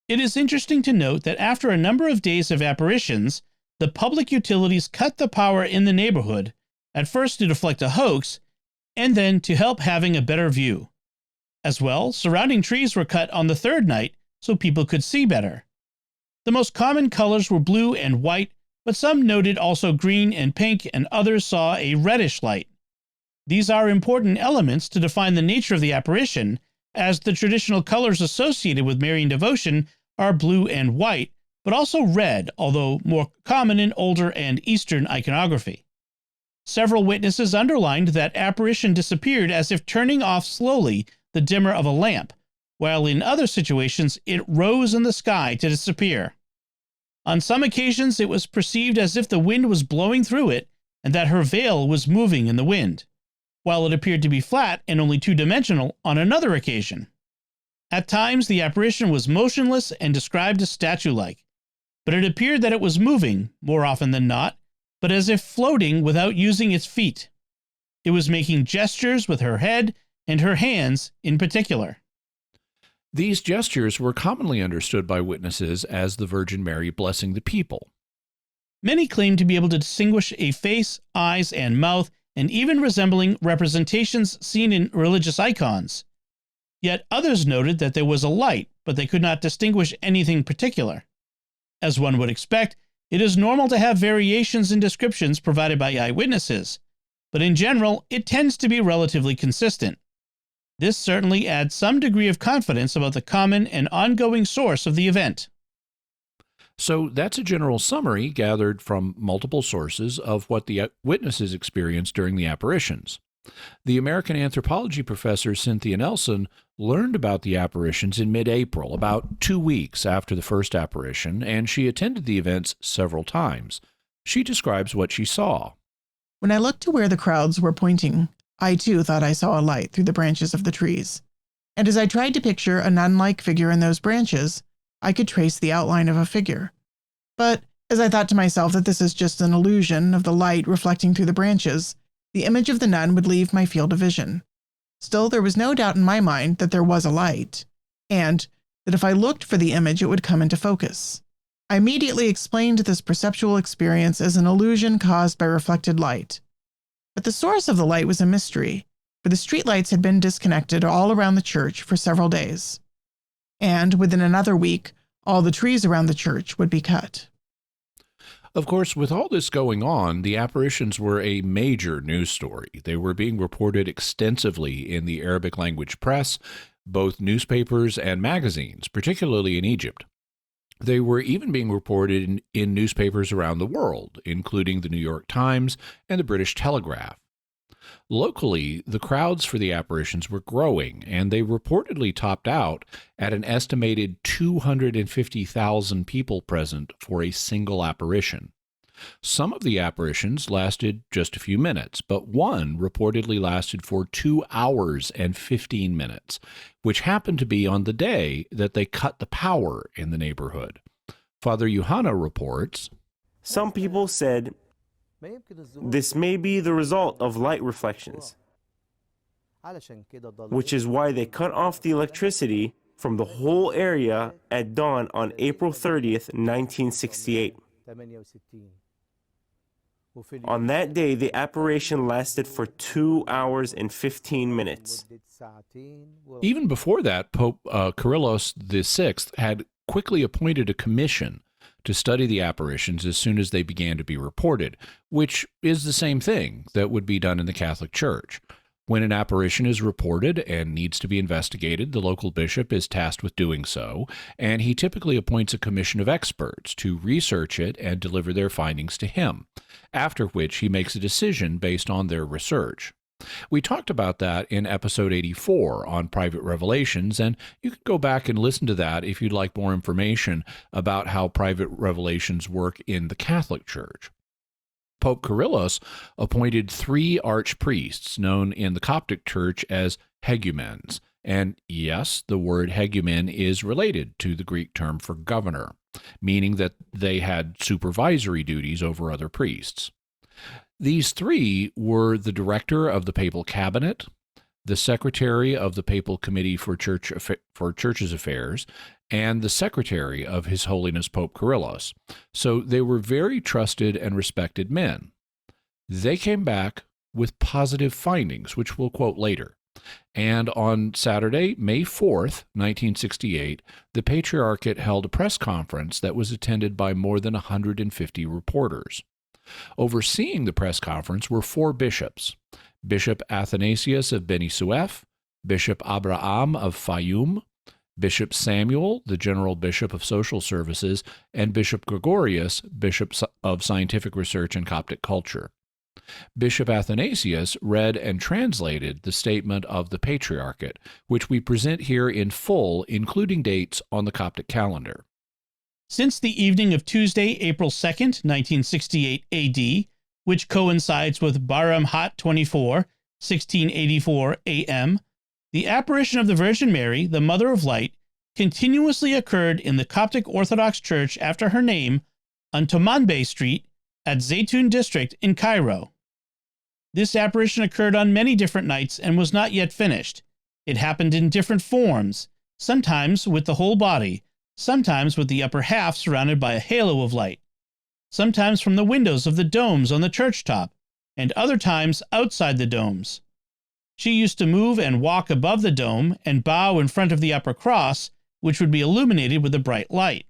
it is interesting to note that after a number of days of apparitions, the public utilities cut the power in the neighborhood, at first to deflect a hoax, and then to help having a better view. As well, surrounding trees were cut on the third night so people could see better. The most common colors were blue and white, but some noted also green and pink, and others saw a reddish light. These are important elements to define the nature of the apparition, as the traditional colors associated with Marian devotion are blue and white, but also red, although more common in older and Eastern iconography. Several witnesses underlined that apparition disappeared as if turning off slowly the dimmer of a lamp, while in other situations it rose in the sky to disappear. On some occasions it was perceived as if the wind was blowing through it and that her veil was moving in the wind, while it appeared to be flat and only two-dimensional on another occasion. At times the apparition was motionless and described as statue-like, but it appeared that it was moving, more often than not, but as if floating without using its feet. It was making gestures with her head and her hands in particular. these gestures were commonly understood by witnesses as the Virgin Mary blessing the people. Many claimed to be able to distinguish a face, eyes, and mouth, and even resembling representations seen in religious icons. Yet others noted that there was a light, but they could not distinguish anything particular. As one would expect, it is normal to have variations in descriptions provided by eyewitnesses, but in general, it tends to be relatively consistent. This certainly adds some degree of confidence about the common and ongoing source of the event. So that's a general summary gathered from multiple sources of what the witnesses experienced during the apparitions. The American anthropology professor Cynthia Nelson learned about the apparitions in mid-April, about 2 weeks after the first apparition, and she attended the events several times. She describes what she saw. When I looked to where the crowds were pointing, I too thought I saw a light through the branches of the trees. And as I tried to picture a nun-like figure in those branches, I could trace the outline of a figure. But as I thought to myself that this is just an illusion of the light reflecting through the branches, the image of the nun would leave my field of vision. Still, there was no doubt in my mind that there was a light, and that if I looked for the image, it would come into focus. I immediately explained this perceptual experience as an illusion caused by reflected light. But the source of the light was a mystery, for the streetlights had been disconnected all around the church for several days. And within another week, all the trees around the church would be cut. Of course, with all this going on, the apparitions were a major news story. They were being reported extensively in the Arabic language press, both newspapers and magazines, particularly in Egypt. They were even being reported in newspapers around the world, including the New York Times and the British Telegraph. Locally, the crowds for the apparitions were growing, and they reportedly topped out at an estimated 250,000 people present for a single apparition. Some of the apparitions lasted just a few minutes, but one reportedly lasted for 2 hours and 15 minutes, which happened to be on the day that they cut the power in the neighborhood. Father Johanna reports, Some people said this may be the result of light reflections, which is why they cut off the electricity from the whole area at dawn on April 30th, 1968. On that day, the apparition lasted for 2 hours and 15 minutes. Even before that, Pope Kyrillos VI had quickly appointed a commission to study the apparitions as soon as they began to be reported, which is the same thing that would be done in the Catholic Church. When an apparition is reported and needs to be investigated, the local bishop is tasked with doing so, and he typically appoints a commission of experts to research it and deliver their findings to him, after which he makes a decision based on their research. We talked about that in episode 84 on private revelations, and you can go back and listen to that if you'd like more information about how private revelations work in the Catholic Church. Pope Kyrillos appointed 3 archpriests known in the Coptic Church as hegumens. And yes, the word hegumen is related to the Greek term for governor, meaning that they had supervisory duties over other priests. These 3 were the director of the papal cabinet, the secretary of the papal committee for churches affairs, and the secretary of His Holiness Pope Kyrillos. So they were very trusted and respected men. They came back with positive findings, which we'll quote later. And on Saturday, May 4th, 1968, the Patriarchate held a press conference that was attended by more than 150 reporters. Overseeing the press conference were 4 bishops: Bishop Athanasius of Beni Suef, Bishop Abraham of Fayum, Bishop Samuel, the General Bishop of Social Services, and Bishop Gregorius, Bishop of Scientific Research and Coptic Culture. Bishop Athanasius read and translated the statement of the Patriarchate, which we present here in full, including dates on the Coptic calendar. Since the evening of Tuesday, April 2nd, 1968 AD, which coincides with Bahram Hat 24, 1684 AM, the apparition of the Virgin Mary, the Mother of Light, continuously occurred in the Coptic Orthodox Church after her name on Tomanbay Street at Zeitoun district in Cairo. This apparition occurred on many different nights and was not yet finished. It happened in different forms, sometimes with the whole body, sometimes with the upper half surrounded by a halo of light, sometimes from the windows of the domes on the church top, and other times outside the domes. She used to move and walk above the dome and bow in front of the upper cross, which would be illuminated with a bright light.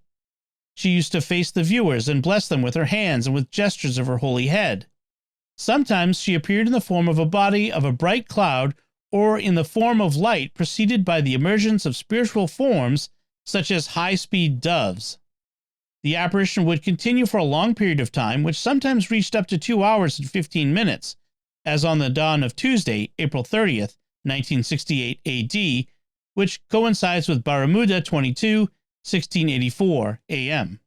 She used to face the viewers and bless them with her hands and with gestures of her holy head. Sometimes she appeared in the form of a body of a bright cloud or in the form of light preceded by the emergence of spiritual forms such as high-speed doves. The apparition would continue for a long period of time, which sometimes reached up to 2 hours and 15 minutes, as on the dawn of Tuesday, April 30th, 1968 AD, which coincides with Baramuda 22, 1684 AM.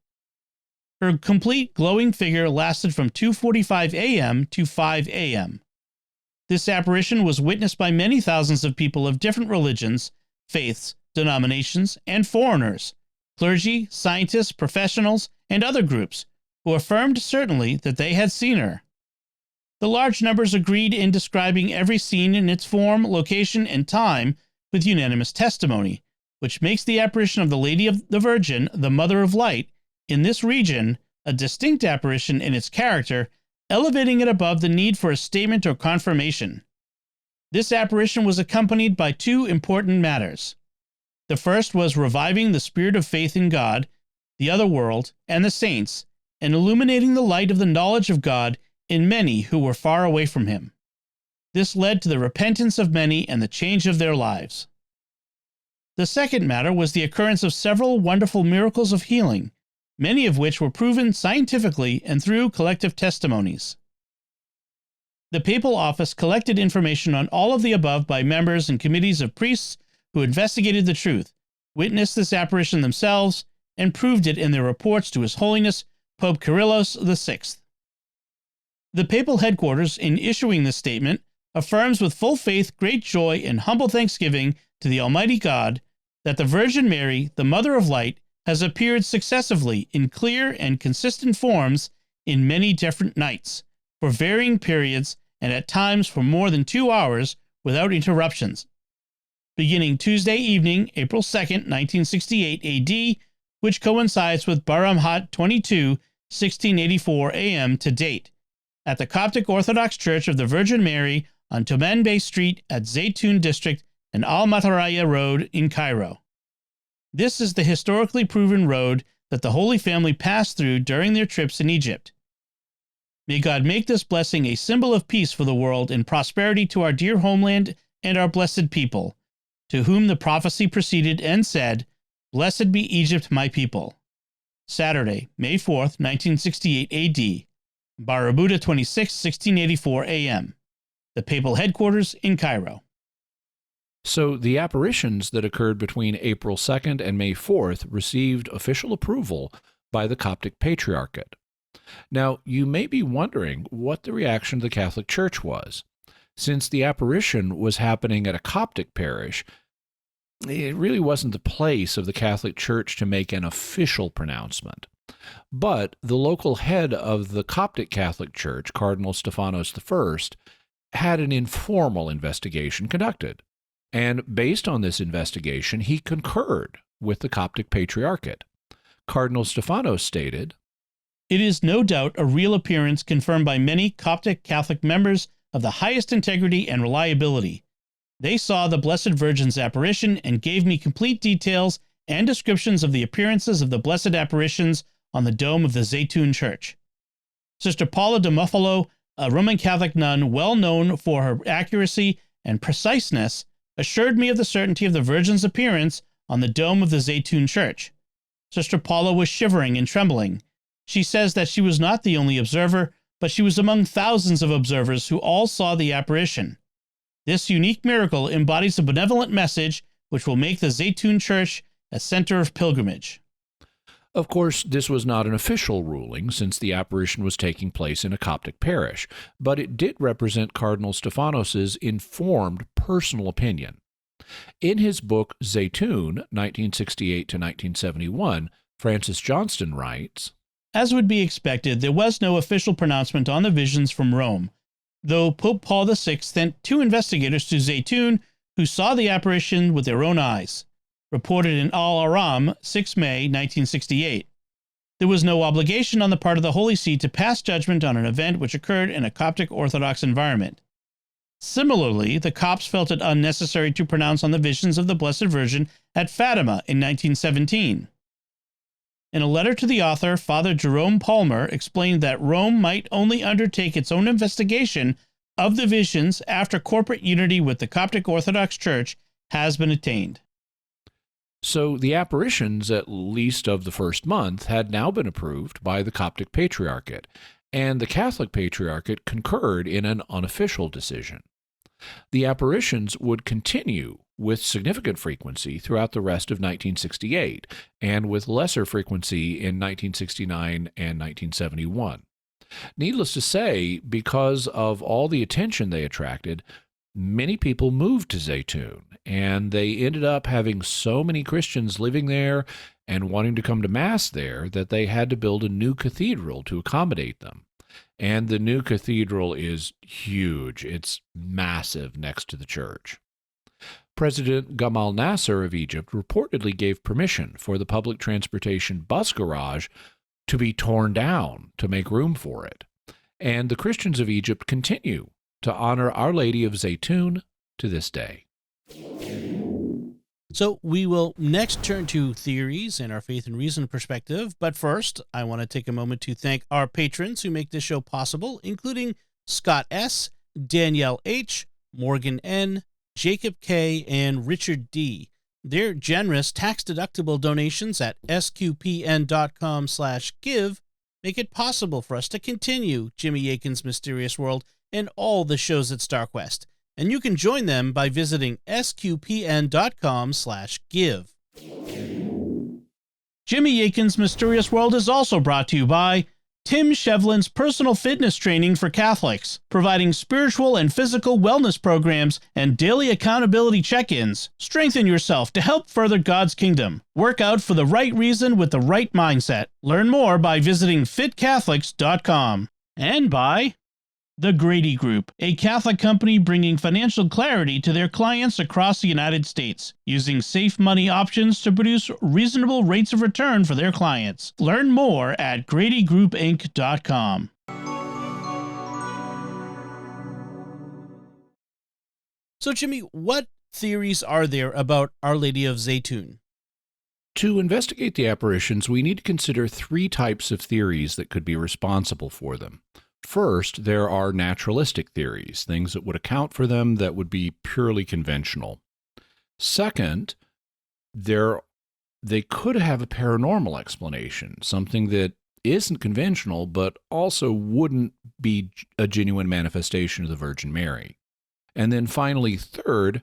Her complete glowing figure lasted from 2:45 a.m. to 5 a.m. This apparition was witnessed by many thousands of people of different religions, faiths, denominations, and foreigners, clergy, scientists, professionals, and other groups, who affirmed certainly that they had seen her. The large numbers agreed in describing every scene in its form, location, and time with unanimous testimony, which makes the apparition of the Lady of the Virgin, the Mother of Light, in this region a distinct apparition in its character, elevating it above the need for a statement or confirmation. This apparition was accompanied by 2 important matters. The first was reviving the spirit of faith in God, the other world, and the saints, and illuminating the light of the knowledge of God in many who were far away from him. This led to the repentance of many and the change of their lives. The second matter was the occurrence of several wonderful miracles of healing, many of which were proven scientifically and through collective testimonies. The papal office collected information on all of the above by members and committees of priests who investigated the truth, witnessed this apparition themselves, and proved it in their reports to His Holiness Pope Kyrillos VI. The papal headquarters, in issuing this statement, affirms with full faith, great joy, and humble thanksgiving to the Almighty God that the Virgin Mary, the Mother of Light, has appeared successively in clear and consistent forms in many different nights, for varying periods, and at times for more than 2 hours without interruptions, beginning Tuesday evening, April 2nd, 1968 AD, which coincides with Bahram Hat 22, 1684 AM to date, at the Coptic Orthodox Church of the Virgin Mary on Tomanbay Street at Zeitoun District and Al-Mataraya Road in Cairo. This is the historically proven road that the Holy Family passed through during their trips in Egypt. May God make this blessing a symbol of peace for the world and prosperity to our dear homeland and our blessed people, to whom the prophecy proceeded and said, "Blessed be Egypt, my people." Saturday, May 4th, 1968 AD, Barabuda 26, 1684 AM. the papal headquarters in Cairo. So the apparitions that occurred between April 2nd and May 4th received official approval by the Coptic Patriarchate. Now, you may be wondering what the reaction of the Catholic Church was. Since the apparition was happening at a Coptic parish, it really wasn't the place of the Catholic Church to make an official pronouncement. But the local head of the Coptic Catholic Church, Cardinal Stephanos I, had an informal investigation conducted. And based on this investigation, he concurred with the Coptic Patriarchate. Cardinal Stephanos stated, "It is no doubt a real appearance confirmed by many Coptic Catholic members of the highest integrity and reliability. They saw the Blessed Virgin's apparition and gave me complete details and descriptions of the appearances of the blessed apparitions on the dome of the Zeitoun Church. Sister Paula de Muffalo, a Roman Catholic nun well known for her accuracy and preciseness, assured me of the certainty of the Virgin's appearance on the dome of the Zeitoun Church. Sister Paula was shivering and trembling. She says that she was not the only observer, but she was among thousands of observers who all saw the apparition. This unique miracle embodies a benevolent message which will make the Zeitoun Church a center of pilgrimage." Of course, this was not an official ruling since the apparition was taking place in a Coptic parish, but it did represent Cardinal Stephanos' informed personal opinion. In his book Zeitoun, 1968 to 1971, Francis Johnston writes, "As would be expected, there was no official pronouncement on the visions from Rome, though Pope Paul VI sent 2 investigators to Zeitoun who saw the apparition with their own eyes," reported in Al-Aram, 6 May 1968. There was no obligation on the part of the Holy See to pass judgment on an event which occurred in a Coptic Orthodox environment. Similarly, the Copts felt it unnecessary to pronounce on the visions of the Blessed Virgin at Fatima in 1917. In a letter to the author, Father Jerome Palmer explained that Rome might only undertake its own investigation of the visions after corporate unity with the Coptic Orthodox Church has been attained. So the apparitions, at least of the first month, had now been approved by the Coptic Patriarchate, and the Catholic Patriarchate concurred in an unofficial decision. The apparitions would continue with significant frequency throughout the rest of 1968, and with lesser frequency in 1969 and 1971. Needless to say, because of all the attention they attracted, many people moved to Zeitoun, and they ended up having so many Christians living there and wanting to come to Mass there that they had to build a new cathedral to accommodate them. And the new cathedral is huge. It's massive next to the church. President Gamal Nasser of Egypt reportedly gave permission for the public transportation bus garage to be torn down to make room for it. And the Christians of Egypt continue to honor Our Lady of Zeitoun to this day. So we will next turn to theories and our faith and reason perspective. But first, I want to take a moment to thank our patrons who make this show possible, including Scott S., Danielle H., Morgan N., Jacob K., and Richard D. Their generous tax-deductible donations at sqpn.com/give make it possible for us to continue Jimmy Akin's Mysterious World and all the shows at StarQuest. And you can join them by visiting sqpn.com/give. Jimmy Akin's Mysterious World is also brought to you by Tim Shevlin's personal fitness training for Catholics, providing spiritual and physical wellness programs and daily accountability check-ins. Strengthen yourself to help further God's kingdom. Work out for the right reason with the right mindset. Learn more by visiting fitcatholics.com. And by The Grady Group, a Catholic company bringing financial clarity to their clients across the United States, using safe money options to produce reasonable rates of return for their clients. Learn more at GradyGroupInc.com. So, Jimmy, what theories are there about Our Lady of Zeitoun? To investigate the apparitions, we need to consider 3 types of theories that could be responsible for them. First, there are naturalistic theories, things that would account for them that would be purely conventional. Second, they could have a paranormal explanation, something that isn't conventional, but also wouldn't be a genuine manifestation of the Virgin Mary. And then finally, third,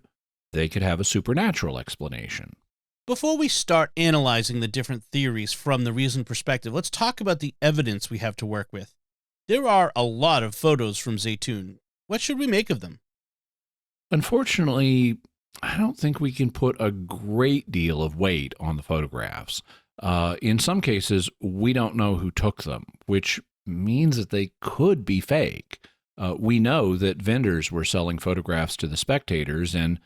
they could have a supernatural explanation. Before we start analyzing the different theories from the reason perspective, let's talk about the evidence we have to work with. There are a lot of photos from Zeitoun. What should we make of them? Unfortunately, I don't think we can put a great deal of weight on the photographs. In some cases, we don't know who took them, which means that they could be fake. We know that vendors were selling photographs to the spectators, and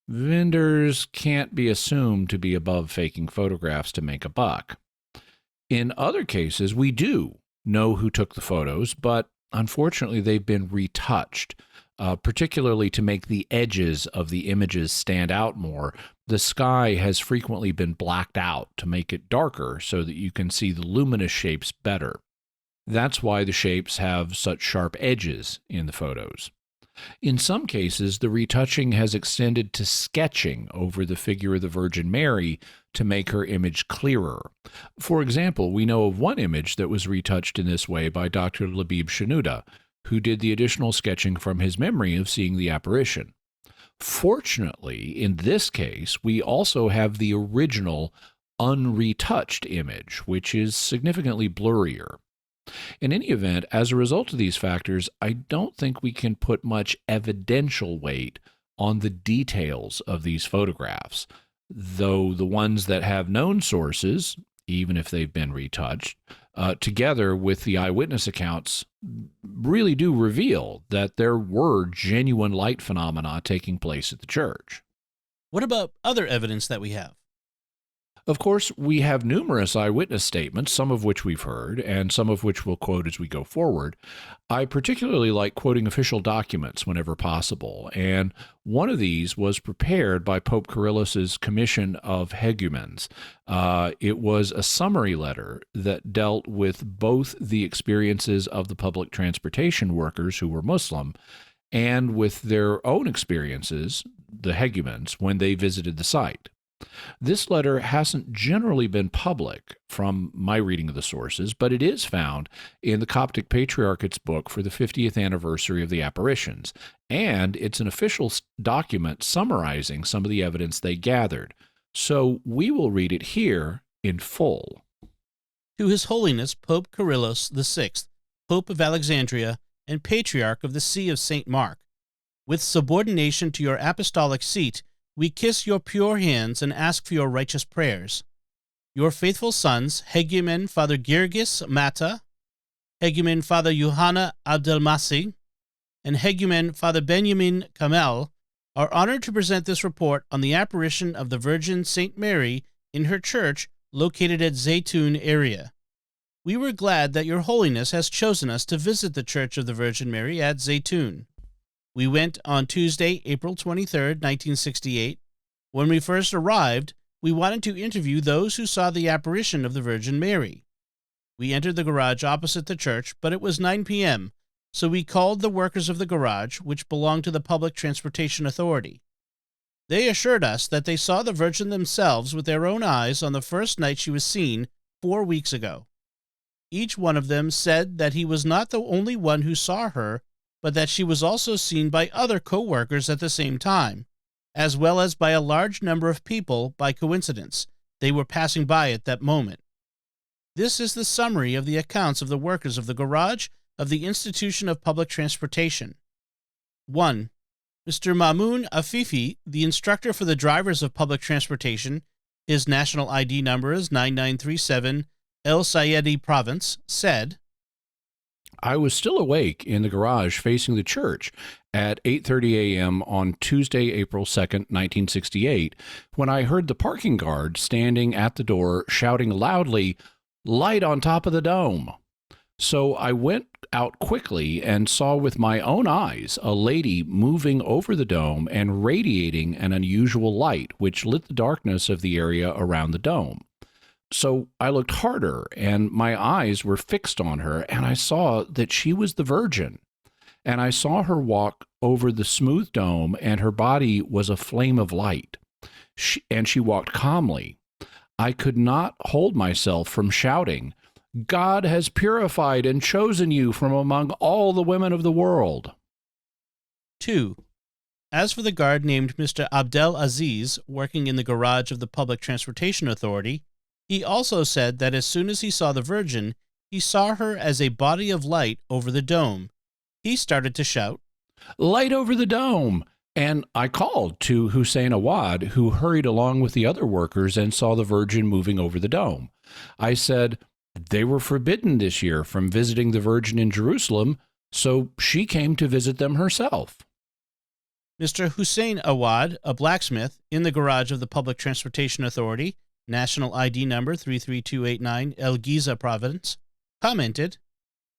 vendors can't be assumed to be above faking photographs to make a buck. In other cases, we do know who took the photos, but unfortunately they've been retouched, particularly to make the edges of the images stand out more. The sky has frequently been blacked out to make it darker so that you can see the luminous shapes better. That's why the shapes have such sharp edges in the photos. In some cases, the retouching has extended to sketching over the figure of the Virgin Mary to make her image clearer. For example, we know of one image that was retouched in this way by Dr. Labib Shenouda, who did the additional sketching from his memory of seeing the apparition. Fortunately, in this case, we also have the original unretouched image, which is significantly blurrier. In any event, as a result of these factors, I don't think we can put much evidential weight on the details of these photographs, though the ones that have known sources, even if they've been retouched, together with the eyewitness accounts, really do reveal that there were genuine light phenomena taking place at the church. What about other evidence that we have? Of course, we have numerous eyewitness statements, some of which we've heard, and some of which we'll quote as we go forward. I particularly like quoting official documents whenever possible, and one of these was prepared by Pope Kyrillos' Commission of Hegumens. It was a summary letter that dealt with both the experiences of the public transportation workers who were Muslim and with their own experiences, the Hegumens, when they visited the site. This letter hasn't generally been public from my reading of the sources, but it is found in the Coptic Patriarchate's book for the 50th anniversary of the Apparitions, and it's an official document summarizing some of the evidence they gathered. So we will read it here in full. To His Holiness Pope Kyrillos VI, Pope of Alexandria and Patriarch of the See of St. Mark, with subordination to your apostolic seat, we kiss your pure hands and ask for your righteous prayers. Your faithful sons, Hegumen Father Girgis Mata, Hegumen Father Yohanna Abdelmasi, and Hegumen Father Benjamin Kamel, are honored to present this report on the apparition of the Virgin St. Mary in her church located at Zeitoun area. We were glad that Your Holiness has chosen us to visit the Church of the Virgin Mary at Zeitoun. We went on Tuesday, April 23, 1968. When we first arrived, we wanted to interview those who saw the apparition of the Virgin Mary. We entered the garage opposite the church, but it was 9 p.m., so we called the workers of the garage, which belonged to the Public Transportation Authority. They assured us that they saw the Virgin themselves with their own eyes on the first night she was seen 4 weeks ago. Each one of them said that he was not the only one who saw her, but that she was also seen by other co-workers at the same time, as well as by a large number of people by coincidence. They were passing by at that moment. This is the summary of the accounts of the workers of the garage of the Institution of Public Transportation. 1. Mr. Mamoun Afifi, the instructor for the drivers of public transportation, his national ID number is 9937, El Sayedi Province, said, I was still awake in the garage facing the church at 8:30 a.m. on Tuesday, April 2nd, 1968, when I heard the parking guard standing at the door shouting loudly, "Light on top of the dome." So I went out quickly and saw with my own eyes a lady moving over the dome and radiating an unusual light, which lit the darkness of the area around the dome. So I looked harder, and my eyes were fixed on her, and I saw that she was the Virgin. And I saw her walk over the smooth dome, and her body was a flame of light. And she walked calmly. I could not hold myself from shouting, "God has purified and chosen you from among all the women of the world." 2. As for the guard named Mr. Abdel Aziz, working in the garage of the Public Transportation Authority, he also said that as soon as he saw the Virgin, he saw her as a body of light over the dome. He started to shout, "Light over the dome!" And I called to Hussein Awad, who hurried along with the other workers and saw the Virgin moving over the dome. I said they were forbidden this year from visiting the Virgin in Jerusalem, so she came to visit them herself. Mr. Hussein Awad, a blacksmith in the garage of the Public Transportation Authority, National ID number 33289, El Giza Province, commented,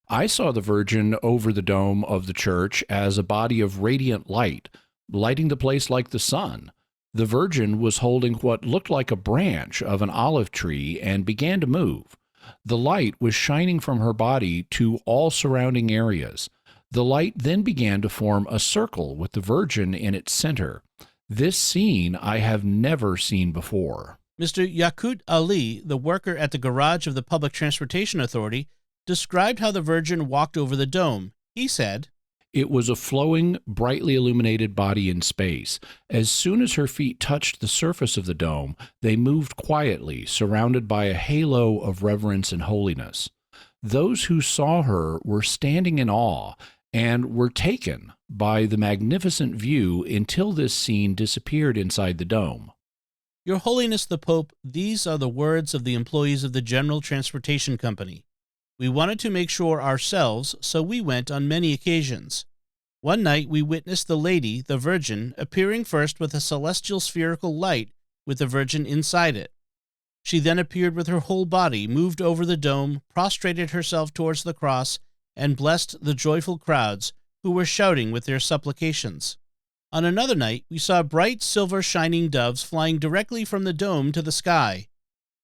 I saw the Virgin over the dome of the church as a body of radiant light, lighting the place like the sun. The Virgin was holding what looked like a branch of an olive tree and began to move. The light was shining from her body to all surrounding areas. The light then began to form a circle with the Virgin in its center. This scene I have never seen before. Mr. Yakut Ali, the worker at the garage of the Public Transportation Authority, described how the Virgin walked over the dome. He said, It was a flowing, brightly illuminated body in space. As soon as her feet touched the surface of the dome, they moved quietly, surrounded by a halo of reverence and holiness. Those who saw her were standing in awe and were taken by the magnificent view until this scene disappeared inside the dome. Your Holiness the Pope, these are the words of the employees of the General Transportation Company. We wanted to make sure ourselves, so we went on many occasions. One night we witnessed the Lady, the Virgin, appearing first with a celestial spherical light with the Virgin inside it. She then appeared with her whole body, moved over the dome, prostrated herself towards the cross, and blessed the joyful crowds who were shouting with their supplications. On another night, we saw bright silver shining doves flying directly from the dome to the sky.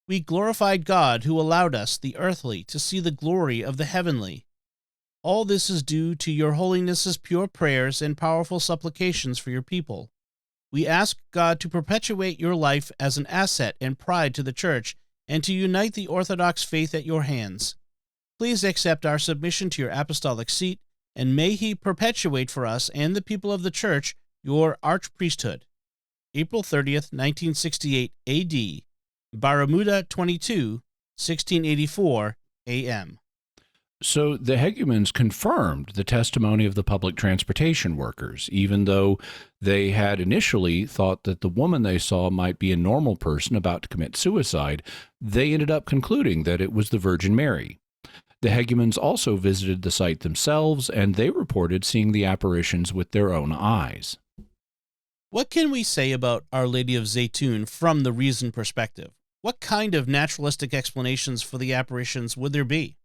We glorified God who allowed us, the earthly, to see the glory of the heavenly. All this is due to your Holiness's pure prayers and powerful supplications for your people. We ask God to perpetuate your life as an asset and pride to the Church and to unite the Orthodox faith at your hands. Please accept our submission to your apostolic seat, and may he perpetuate for us and the people of the Church your archpriesthood. April 30th, 1968 A.D., Baramuda 22, 1684 A.M. So the Hegumans confirmed the testimony of the public transportation workers, even though they had initially thought that the woman they saw might be a normal person about to commit suicide. They ended up concluding that it was the Virgin Mary. The Hegumans also visited the site themselves, and they reported seeing the apparitions with their own eyes. What can we say about Our Lady of Zeitoun from the reason perspective? What kind of naturalistic explanations for the apparitions would there be?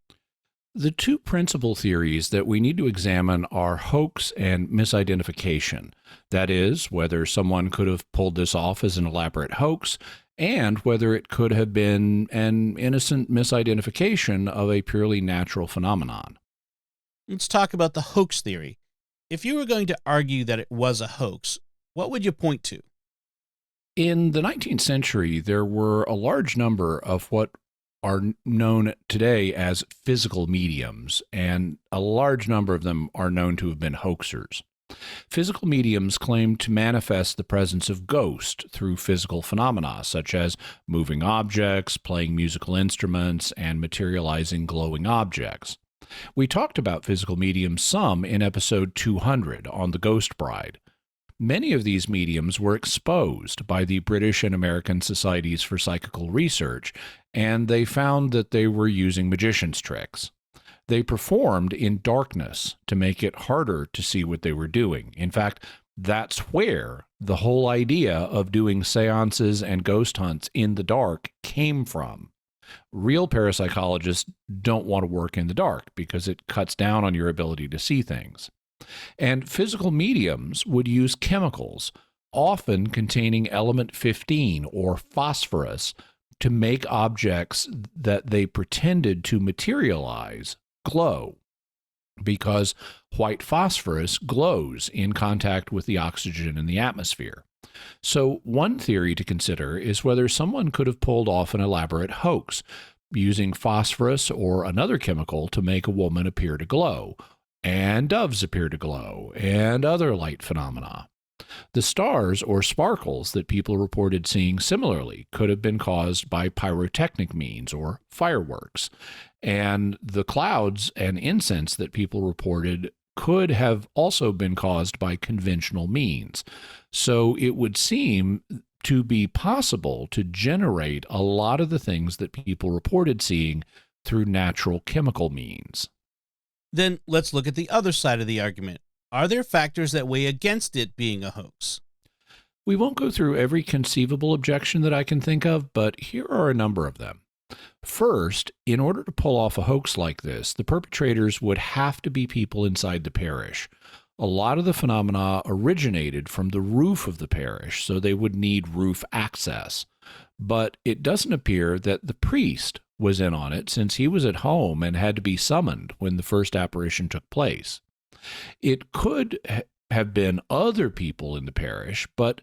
The two principal theories that we need to examine are hoax and misidentification. That is, whether someone could have pulled this off as an elaborate hoax, and whether it could have been an innocent misidentification of a purely natural phenomenon. Let's talk about the hoax theory. If you were going to argue that it was a hoax, what would you point to? In the 19th century, there were a large number of what are known today as physical mediums, and a large number of them are known to have been hoaxers. Physical mediums claim to manifest the presence of ghosts through physical phenomena, such as moving objects, playing musical instruments, and materializing glowing objects. We talked about physical mediums some in episode 200 on the Ghost Bride. Many of these mediums were exposed by the British and American Societies for Psychical Research, and they found that they were using magician's tricks. They performed in darkness to make it harder to see what they were doing. In fact, that's where the whole idea of doing seances and ghost hunts in the dark came from. Real parapsychologists don't want to work in the dark because it cuts down on your ability to see things. And physical mediums would use chemicals, often containing element 15 or phosphorus, to make objects that they pretended to materialize glow, because white phosphorus glows in contact with the oxygen in the atmosphere. So one theory to consider is whether someone could have pulled off an elaborate hoax, using phosphorus or another chemical to make a woman appear to glow, and doves appear to glow, and other light phenomena. The stars or sparkles that people reported seeing similarly could have been caused by pyrotechnic means or fireworks. And the clouds and incense that people reported could have also been caused by conventional means. So it would seem to be possible to generate a lot of the things that people reported seeing through natural chemical means. Then let's look at the other side of the argument. Are there factors that weigh against it being a hoax? We won't go through every conceivable objection that I can think of, but here are a number of them. First, in order to pull off a hoax like this, the perpetrators would have to be people inside the parish. A lot of the phenomena originated from the roof of the parish, so they would need roof access. But it doesn't appear that the priest was in on it, since he was at home and had to be summoned when the first apparition took place. It could have been other people in the parish, but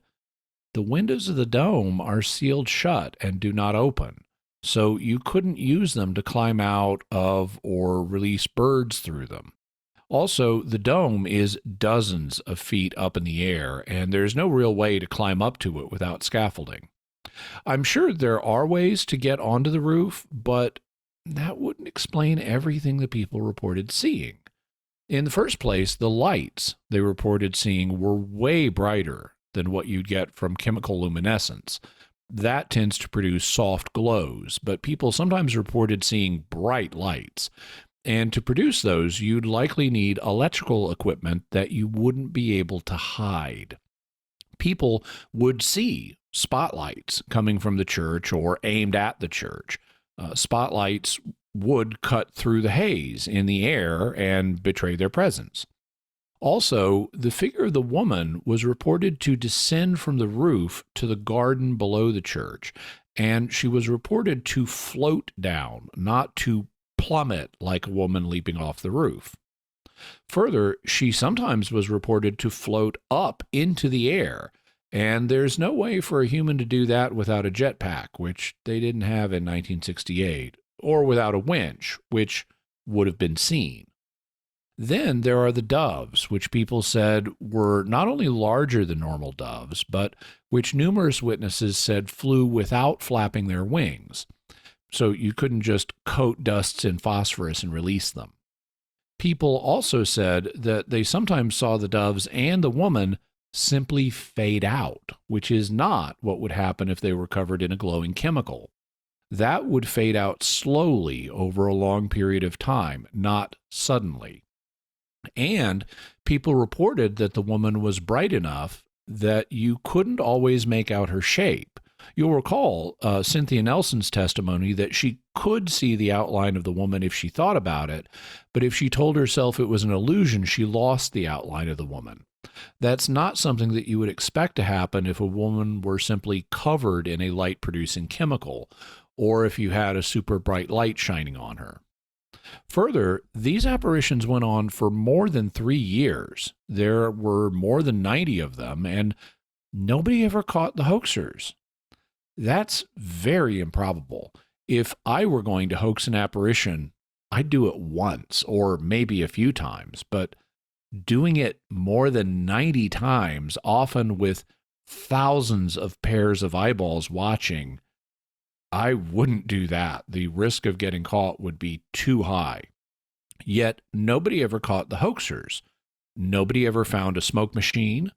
the windows of the dome are sealed shut and do not open, so you couldn't use them to climb out of or release birds through them. Also, the dome is dozens of feet up in the air, and there's no real way to climb up to it without scaffolding. I'm sure there are ways to get onto the roof, but that wouldn't explain everything the people reported seeing. In the first place, the lights they reported seeing were way brighter than what you'd get from chemical luminescence. That tends to produce soft glows, but people sometimes reported seeing bright lights. And to produce those, you'd likely need electrical equipment that you wouldn't be able to hide. People would see spotlights coming from the church or aimed at the church. Spotlights would cut through the haze in the air and betray their presence. Also, the figure of the woman was reported to descend from the roof to the garden below the church, and she was reported to float down, not to plummet like a woman leaping off the roof. Further, she sometimes was reported to float up into the air, and there's no way for a human to do that without a jetpack, which they didn't have in 1968, or without a winch, which would have been seen. Then there are the doves, which people said were not only larger than normal doves, but which numerous witnesses said flew without flapping their wings. So you couldn't just coat dusts in phosphorus and release them. People also said that they sometimes saw the doves and the woman simply fade out, which is not what would happen if they were covered in a glowing chemical. That would fade out slowly over a long period of time, not suddenly. And people reported that the woman was bright enough that you couldn't always make out her shape. You'll recall Cynthia Nelson's testimony that she could see the outline of the woman if she thought about it, but if she told herself it was an illusion, she lost the outline of the woman. That's not something that you would expect to happen if a woman were simply covered in a light-producing chemical, or if you had a super bright light shining on her. Further, these apparitions went on for more than 3 years. There were more than 90 of them, and nobody ever caught the hoaxers. That's very improbable. If I were going to hoax an apparition, I'd do it once or maybe a few times, but doing it more than 90 times, often with thousands of pairs of eyeballs watching, I wouldn't do that. The risk of getting caught would be too high. Yet nobody ever caught the hoaxers. Nobody ever found a smoke machine.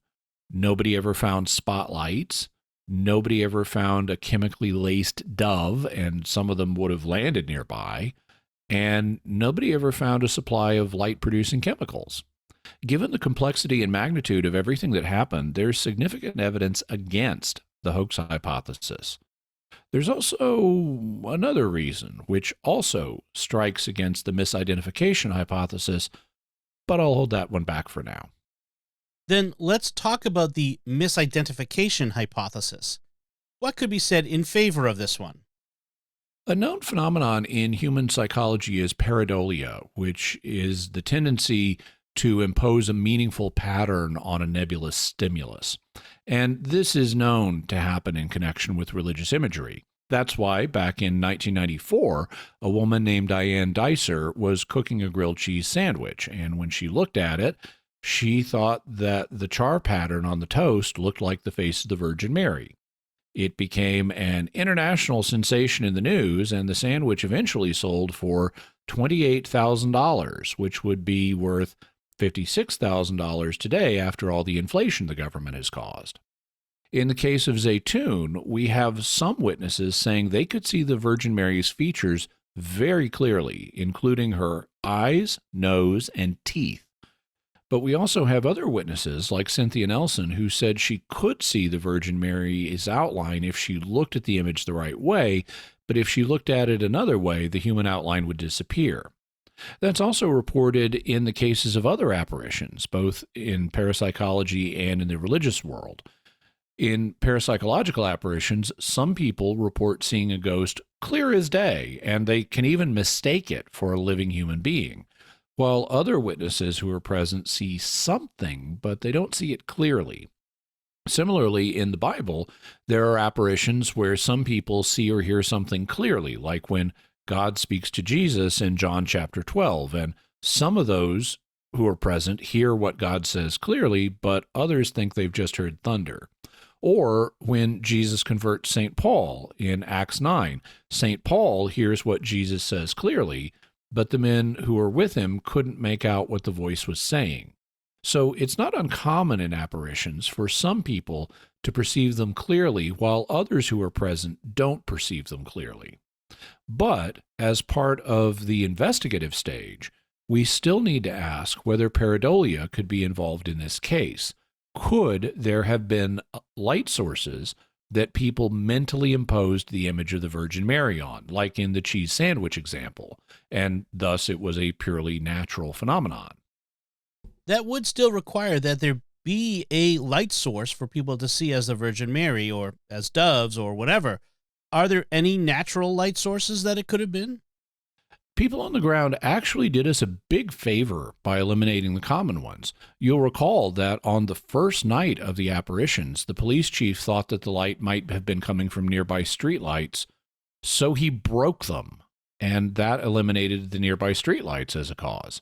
Nobody ever found spotlights. Nobody ever found a chemically laced dove, and some of them would have landed nearby. And nobody ever found a supply of light-producing chemicals. Given the complexity and magnitude of everything that happened, there's significant evidence against the hoax hypothesis. There's also another reason, which also strikes against the misidentification hypothesis, but I'll hold that one back for now. Then let's talk about the misidentification hypothesis. What could be said in favor of this one? A known phenomenon in human psychology is pareidolia, which is the tendency to impose a meaningful pattern on a nebulous stimulus. And this is known to happen in connection with religious imagery. That's why, back in 1994, a woman named Diane Dicer was cooking a grilled cheese sandwich, and when she looked at it, She thought that the char pattern on the toast looked like the face of the Virgin Mary. It became an international sensation in the news, and the sandwich eventually sold for $28,000, which would be worth $56,000 today after all the inflation the government has caused. In the case of Zeitoun, we have some witnesses saying they could see the Virgin Mary's features very clearly, including her eyes, nose, and teeth. But we also have other witnesses, like Cynthia Nelson, who said she could see the Virgin Mary's outline if she looked at the image the right way, but if she looked at it another way, the human outline would disappear. That's also reported in the cases of other apparitions, both in parapsychology and in the religious world. In parapsychological apparitions, some people report seeing a ghost clear as day, and they can even mistake it for a living human being, while other witnesses who are present see something, but they don't see it clearly. Similarly, in the Bible, there are apparitions where some people see or hear something clearly, like when God speaks to Jesus in John chapter 12, and some of those who are present hear what God says clearly, but others think they've just heard thunder. Or when Jesus converts St. Paul in Acts 9, St. Paul hears what Jesus says clearly, but the men who were with him couldn't make out what the voice was saying. So it's not uncommon in apparitions for some people to perceive them clearly, while others who are present don't perceive them clearly. But as part of the investigative stage, we still need to ask whether pareidolia could be involved in this case. Could there have been light sources that people mentally imposed the image of the Virgin Mary on, like in the cheese sandwich example, and thus it was a purely natural phenomenon? That would still require that there be a light source for people to see as the Virgin Mary or as doves or whatever. Are there any natural light sources that it could have been? People on the ground actually did us a big favor by eliminating the common ones. You'll recall that on the first night of the apparitions, the police chief thought that the light might have been coming from nearby streetlights, so he broke them, and that eliminated the nearby streetlights as a cause.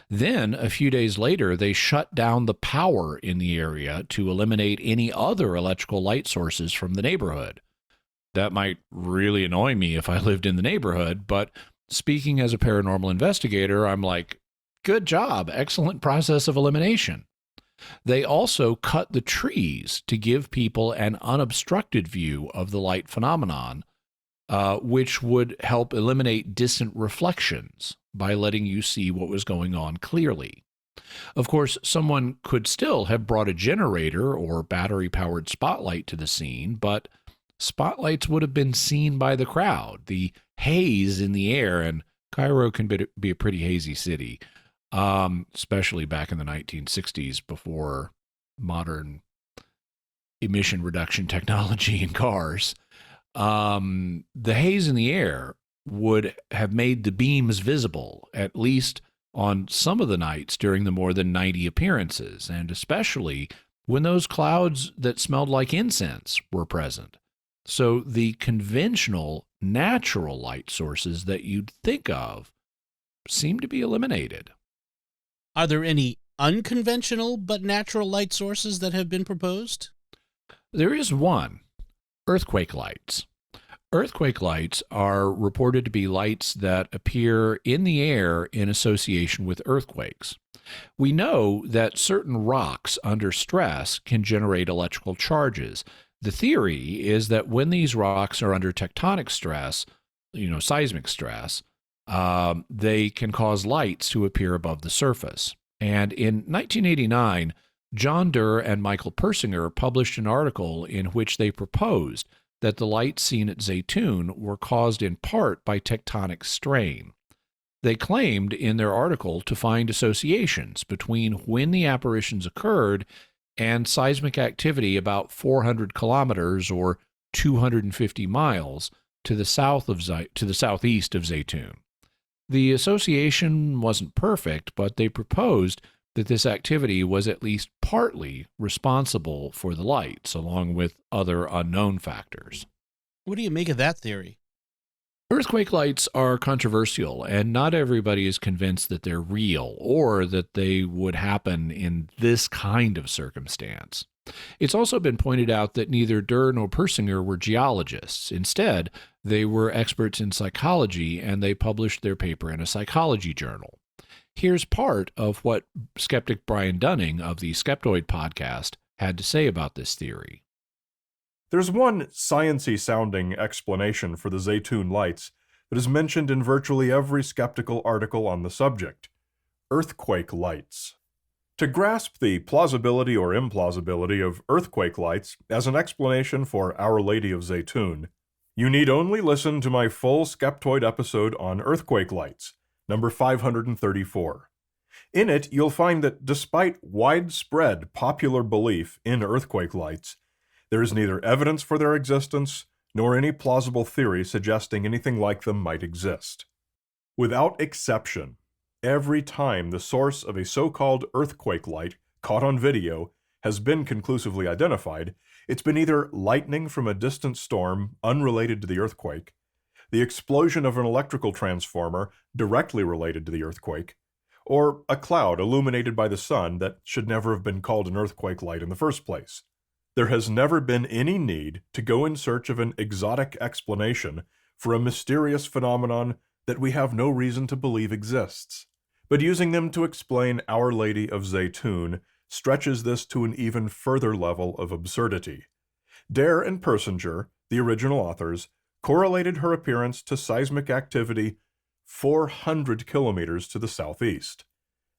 Then, a few days later, they shut down the power in the area to eliminate any other electrical light sources from the neighborhood. That might really annoy me if I lived in the neighborhood, but speaking as a paranormal investigator, I'm like, good job, excellent process of elimination. They also cut the trees to give people an unobstructed view of the light phenomenon, which would help eliminate distant reflections by letting you see what was going on clearly. Of course, someone could still have brought a generator or battery-powered spotlight to the scene, but spotlights would have been seen by the crowd. The haze in the air, and Cairo can be a pretty hazy city, especially back in the 1960s before modern emission reduction technology in cars. The haze in the air would have made the beams visible, at least on some of the nights during the more than 90 appearances, and especially when those clouds that smelled like incense were present. So the conventional, natural light sources that you'd think of seem to be eliminated. Are there any unconventional but natural light sources that have been proposed? There is one: earthquake lights. Earthquake lights are reported to be lights that appear in the air in association with earthquakes. We know that certain rocks under stress can generate electrical charges. The theory is that when these rocks are under tectonic stress, seismic stress, they can cause lights to appear above the surface. And in 1989, John Durr and Michael Persinger published an article in which they proposed that the lights seen at Zeitoun were caused in part by tectonic strain. They claimed in their article to find associations between when the apparitions occurred and seismic activity about 400 kilometers or 250 miles to the southeast of Zeitoun. The association wasn't perfect, but they proposed that this activity was at least partly responsible for the lights, along with other unknown factors. What do you make of that theory? Earthquake lights are controversial, and not everybody is convinced that they're real or that they would happen in this kind of circumstance. It's also been pointed out that neither Durr nor Persinger were geologists. Instead, they were experts in psychology, and they published their paper in a psychology journal. Here's part of what skeptic Brian Dunning of the Skeptoid podcast had to say about this theory. There's one science-y-sounding explanation for the Zeitoun lights that is mentioned in virtually every skeptical article on the subject: earthquake lights. To grasp the plausibility or implausibility of earthquake lights as an explanation for Our Lady of Zeitoun, you need only listen to my full Skeptoid episode on earthquake lights, number 534. In it, you'll find that despite widespread popular belief in earthquake lights, there is neither evidence for their existence nor any plausible theory suggesting anything like them might exist. Without exception, every time the source of a so-called earthquake light caught on video has been conclusively identified, it's been either lightning from a distant storm unrelated to the earthquake, the explosion of an electrical transformer directly related to the earthquake, or a cloud illuminated by the sun that should never have been called an earthquake light in the first place. There has never been any need to go in search of an exotic explanation for a mysterious phenomenon that we have no reason to believe exists. But using them to explain Our Lady of Zeitoun stretches this to an even further level of absurdity. Dare and Persinger, the original authors, correlated her appearance to seismic activity 400 kilometers to the southeast.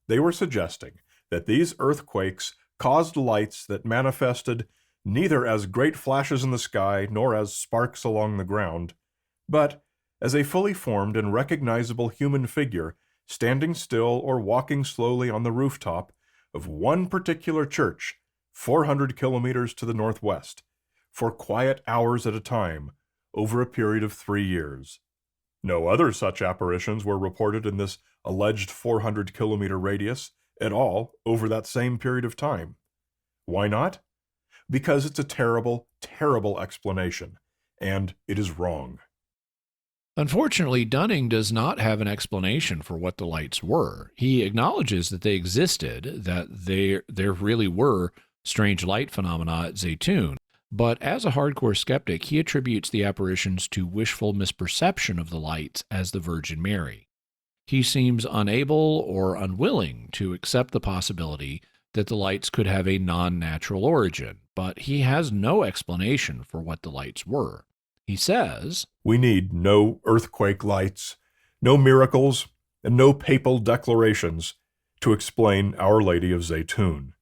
They were suggesting that these earthquakes caused lights that manifested neither as great flashes in the sky nor as sparks along the ground, but as a fully formed and recognizable human figure standing still or walking slowly on the rooftop of one particular church 400 kilometers to the northwest for quiet hours at a time over a period of 3 years. No other such apparitions were reported in this alleged 400-kilometer radius at all over that same period of time. Why not? Because it's a terrible, terrible explanation, and it is wrong. Unfortunately, Dunning does not have an explanation for what the lights were. He acknowledges that they existed, that there really were strange light phenomena at Zeitoun, but as a hardcore skeptic, he attributes the apparitions to wishful misperception of the lights as the Virgin Mary. He seems unable or unwilling to accept the possibility that the lights could have a non-natural origin, but he has no explanation for what the lights were. He says, "We need no earthquake lights, no miracles, and no papal declarations to explain Our Lady of Zeitoun.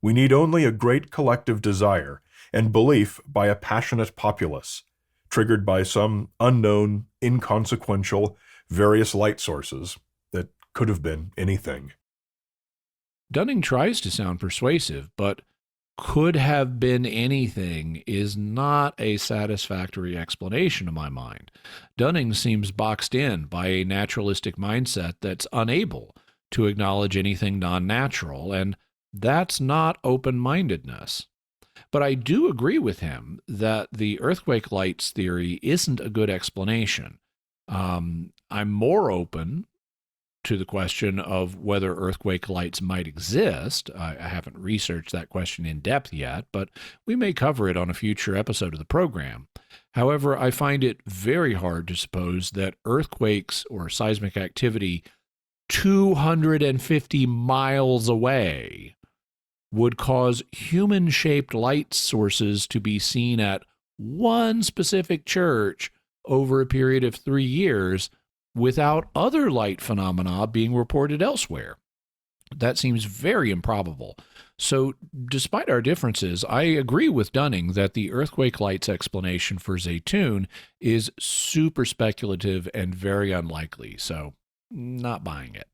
We need only a great collective desire and belief by a passionate populace, triggered by some unknown, inconsequential, various light sources that could have been anything." Dunning tries to sound persuasive, but could have been anything is not a satisfactory explanation to my mind. Dunning seems boxed in by a naturalistic mindset that's unable to acknowledge anything non-natural, and that's not open-mindedness. But I do agree with him that the earthquake lights theory isn't a good explanation. I'm more open to the question of whether earthquake lights might exist. I haven't researched that question in depth yet, but we may cover it on a future episode of the program. However, I find it very hard to suppose that earthquakes or seismic activity 250 miles away would cause human-shaped light sources to be seen at one specific church over a period of 3 years without other light phenomena being reported elsewhere. That seems very improbable. So, despite our differences, I agree with Dunning that the earthquake lights explanation for Zeitoun is super speculative and very unlikely, so not buying it.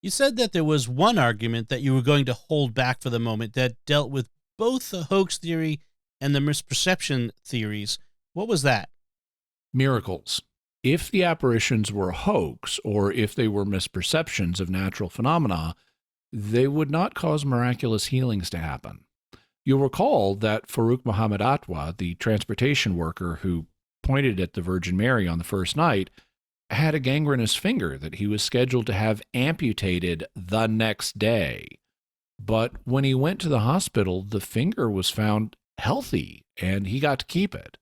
You said that there was one argument that you were going to hold back for the moment that dealt with both the hoax theory and the misperception theories. What was that? Miracles. If the apparitions were a hoax, or if they were misperceptions of natural phenomena, they would not cause miraculous healings to happen. You'll recall that Farooq Muhammad Atwa, the transportation worker who pointed at the Virgin Mary on the first night, had a gangrenous finger that he was scheduled to have amputated the next day. But when he went to the hospital, the finger was found healthy and he got to keep it.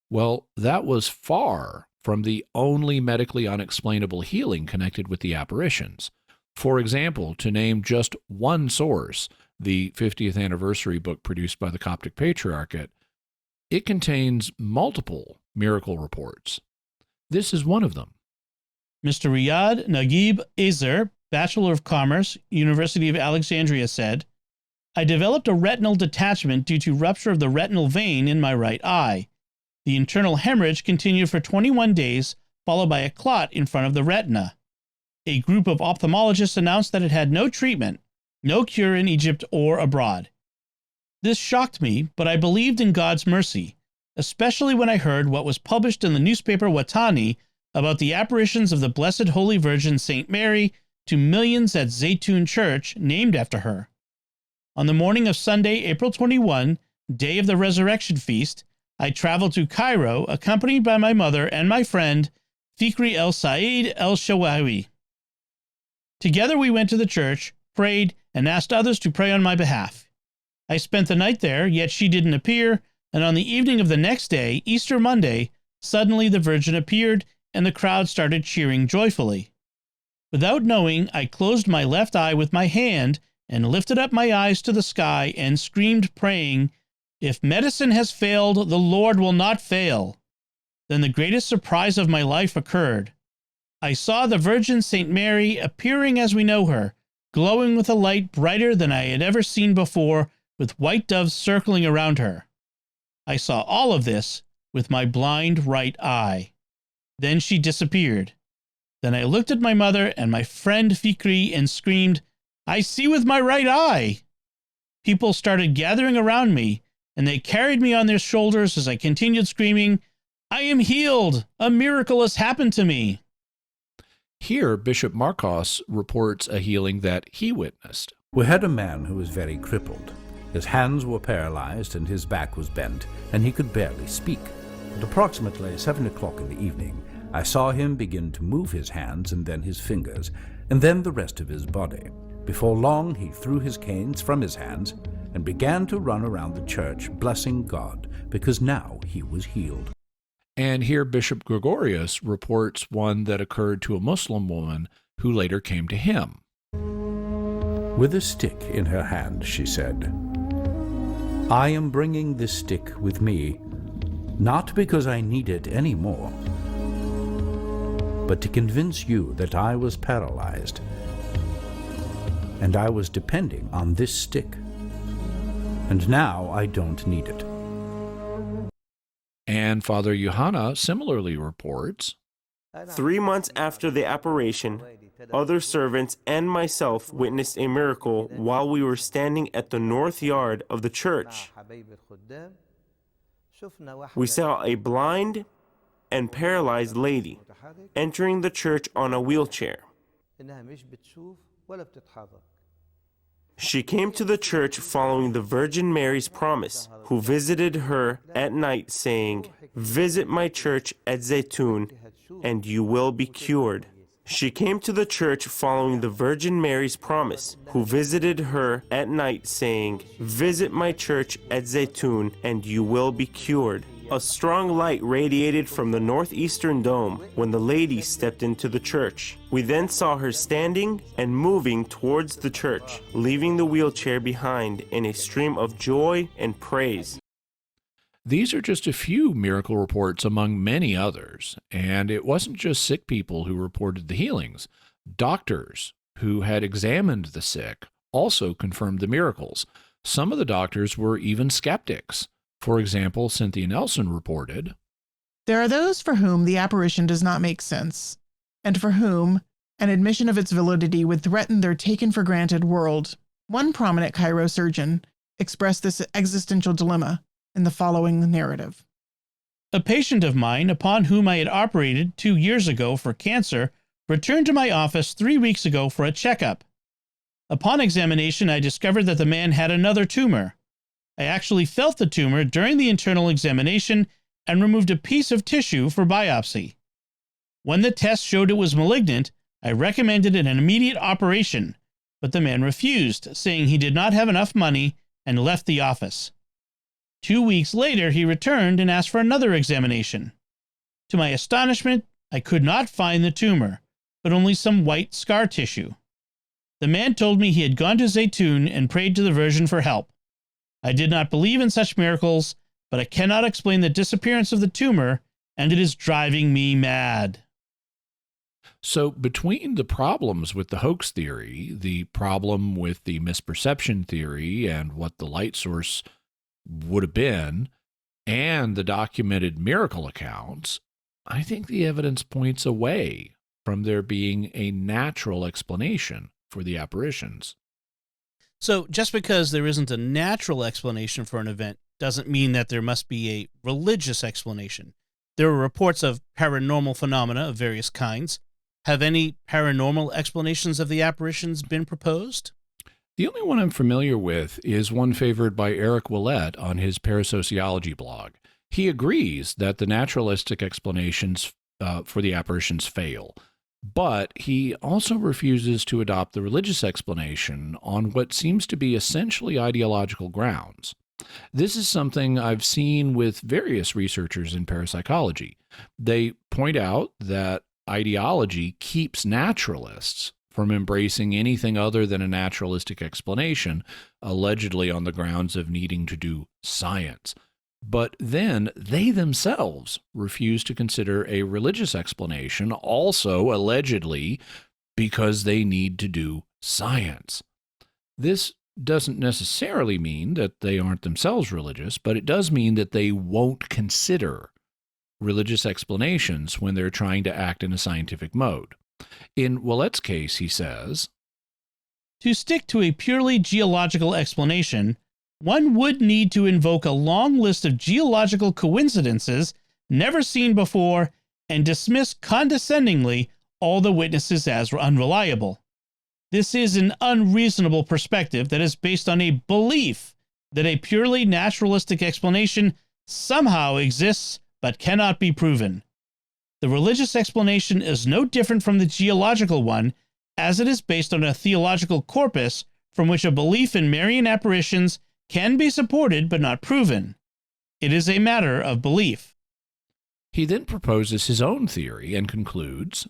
Well, that was far from the only medically unexplainable healing connected with the apparitions. For example, to name just one source, the 50th anniversary book produced by the Coptic Patriarchate, it contains multiple miracle reports. This is one of them. Mr. Riyad Naguib Azer, Bachelor of Commerce, University of Alexandria, said, I developed a retinal detachment due to rupture of the retinal vein in my right eye. The internal hemorrhage continued for 21 days, followed by a clot in front of the retina. A group of ophthalmologists announced that it had no treatment, no cure in Egypt or abroad. This shocked me, but I believed in God's mercy, especially when I heard what was published in the newspaper Watani about the apparitions of the Blessed Holy Virgin St. Mary to millions at Zeitoun Church, named after her. On the morning of Sunday, April 21, day of the Resurrection Feast, I traveled to Cairo, accompanied by my mother and my friend, Fikri El Said El Shawawi. Together we went to the church, prayed, and asked others to pray on my behalf. I spent the night there, yet she didn't appear, and on the evening of the next day, Easter Monday, suddenly the Virgin appeared, and the crowd started cheering joyfully. Without knowing, I closed my left eye with my hand and lifted up my eyes to the sky and screamed, praying, If medicine has failed, the Lord will not fail. Then the greatest surprise of my life occurred. I saw the Virgin St. Mary appearing as we know her, glowing with a light brighter than I had ever seen before, with white doves circling around her. I saw all of this with my blind right eye. Then she disappeared. Then I looked at my mother and my friend Fikri and screamed, I see with my right eye. People started gathering around me, and they carried me on their shoulders as I continued screaming, I am healed! A miracle has happened to me! Here, Bishop Marcos reports a healing that he witnessed. We had a man who was very crippled. His hands were paralyzed and his back was bent, and he could barely speak. At approximately 7 o'clock in the evening, I saw him begin to move his hands and then his fingers, and then the rest of his body. Before long, he threw his canes from his hands and began to run around the church, blessing God, because now he was healed. And here Bishop Gregorius reports one that occurred to a Muslim woman who later came to him. With a stick in her hand, she said, I am bringing this stick with me, not because I need it anymore, but to convince you that I was paralyzed, and I was depending on this stick, and now I don't need it. And Father Johanna similarly reports, 3 months after the apparition, other servants and myself witnessed a miracle while we were standing at the north yard of the church. We saw a blind and paralyzed lady entering the church on a wheelchair. She came to the church following the Virgin Mary's promise, who visited her at night saying, Visit my church at Zeitoun, and you will be cured. She came to the church following the Virgin Mary's promise, who visited her at night saying, Visit my church at Zeitoun, and you will be cured. A strong light radiated from the northeastern dome when the lady stepped into the church. We then saw her standing and moving towards the church, leaving the wheelchair behind in a stream of joy and praise. These are just a few miracle reports among many others, and it wasn't just sick people who reported the healings. Doctors who had examined the sick also confirmed the miracles. Some of the doctors were even skeptics. For example, Cynthia Nelson reported, There are those for whom the apparition does not make sense, and for whom an admission of its validity would threaten their taken-for-granted world. One prominent Cairo surgeon expressed this existential dilemma in the following narrative. A patient of mine, upon whom I had operated 2 years ago for cancer, returned to my office 3 weeks ago for a checkup. Upon examination, I discovered that the man had another tumor. I actually felt the tumor during the internal examination and removed a piece of tissue for biopsy. When the test showed it was malignant, I recommended an immediate operation, but the man refused, saying he did not have enough money and left the office. 2 weeks later, he returned and asked for another examination. To my astonishment, I could not find the tumor, but only some white scar tissue. The man told me he had gone to Zeitoun and prayed to the Virgin for help. I did not believe in such miracles, but I cannot explain the disappearance of the tumor, and it is driving me mad. So between the problems with the hoax theory, the problem with the misperception theory and what the light source would have been, and the documented miracle accounts, I think the evidence points away from there being a natural explanation for the apparitions. So just because there isn't a natural explanation for an event doesn't mean that there must be a religious explanation. There are reports of paranormal phenomena of various kinds. Have any paranormal explanations of the apparitions been proposed? The only one I'm familiar with is one favored by Eric Willett on his parasociology blog. He agrees that the naturalistic explanations for the apparitions fail, but he also refuses to adopt the religious explanation on what seems to be essentially ideological grounds. This is something I've seen with various researchers in parapsychology. They point out that ideology keeps naturalists from embracing anything other than a naturalistic explanation, allegedly on the grounds of needing to do science. But then they themselves refuse to consider a religious explanation, also allegedly because they need to do science. This doesn't necessarily mean that they aren't themselves religious, but it does mean that they won't consider religious explanations when they're trying to act in a scientific mode. In Willett's case, he says, to stick to a purely geological explanation, one would need to invoke a long list of geological coincidences never seen before and dismiss condescendingly all the witnesses as unreliable. This is an unreasonable perspective that is based on a belief that a purely naturalistic explanation somehow exists but cannot be proven. The religious explanation is no different from the geological one, as it is based on a theological corpus from which a belief in Marian apparitions can be supported but not proven. It is a matter of belief. He then proposes his own theory and concludes,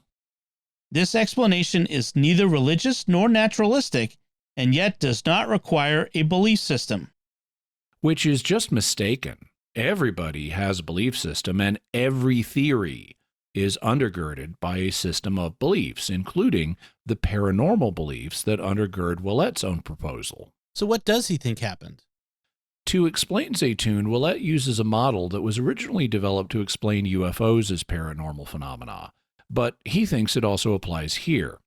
this explanation is neither religious nor naturalistic, and yet does not require a belief system. Which is just mistaken. Everybody has a belief system, and every theory is undergirded by a system of beliefs, including the paranormal beliefs that undergird Willett's own proposal. So what does he think happened? To explain Zeitoun, Willett uses a model that was originally developed to explain UFOs as paranormal phenomena, but he thinks it also applies here.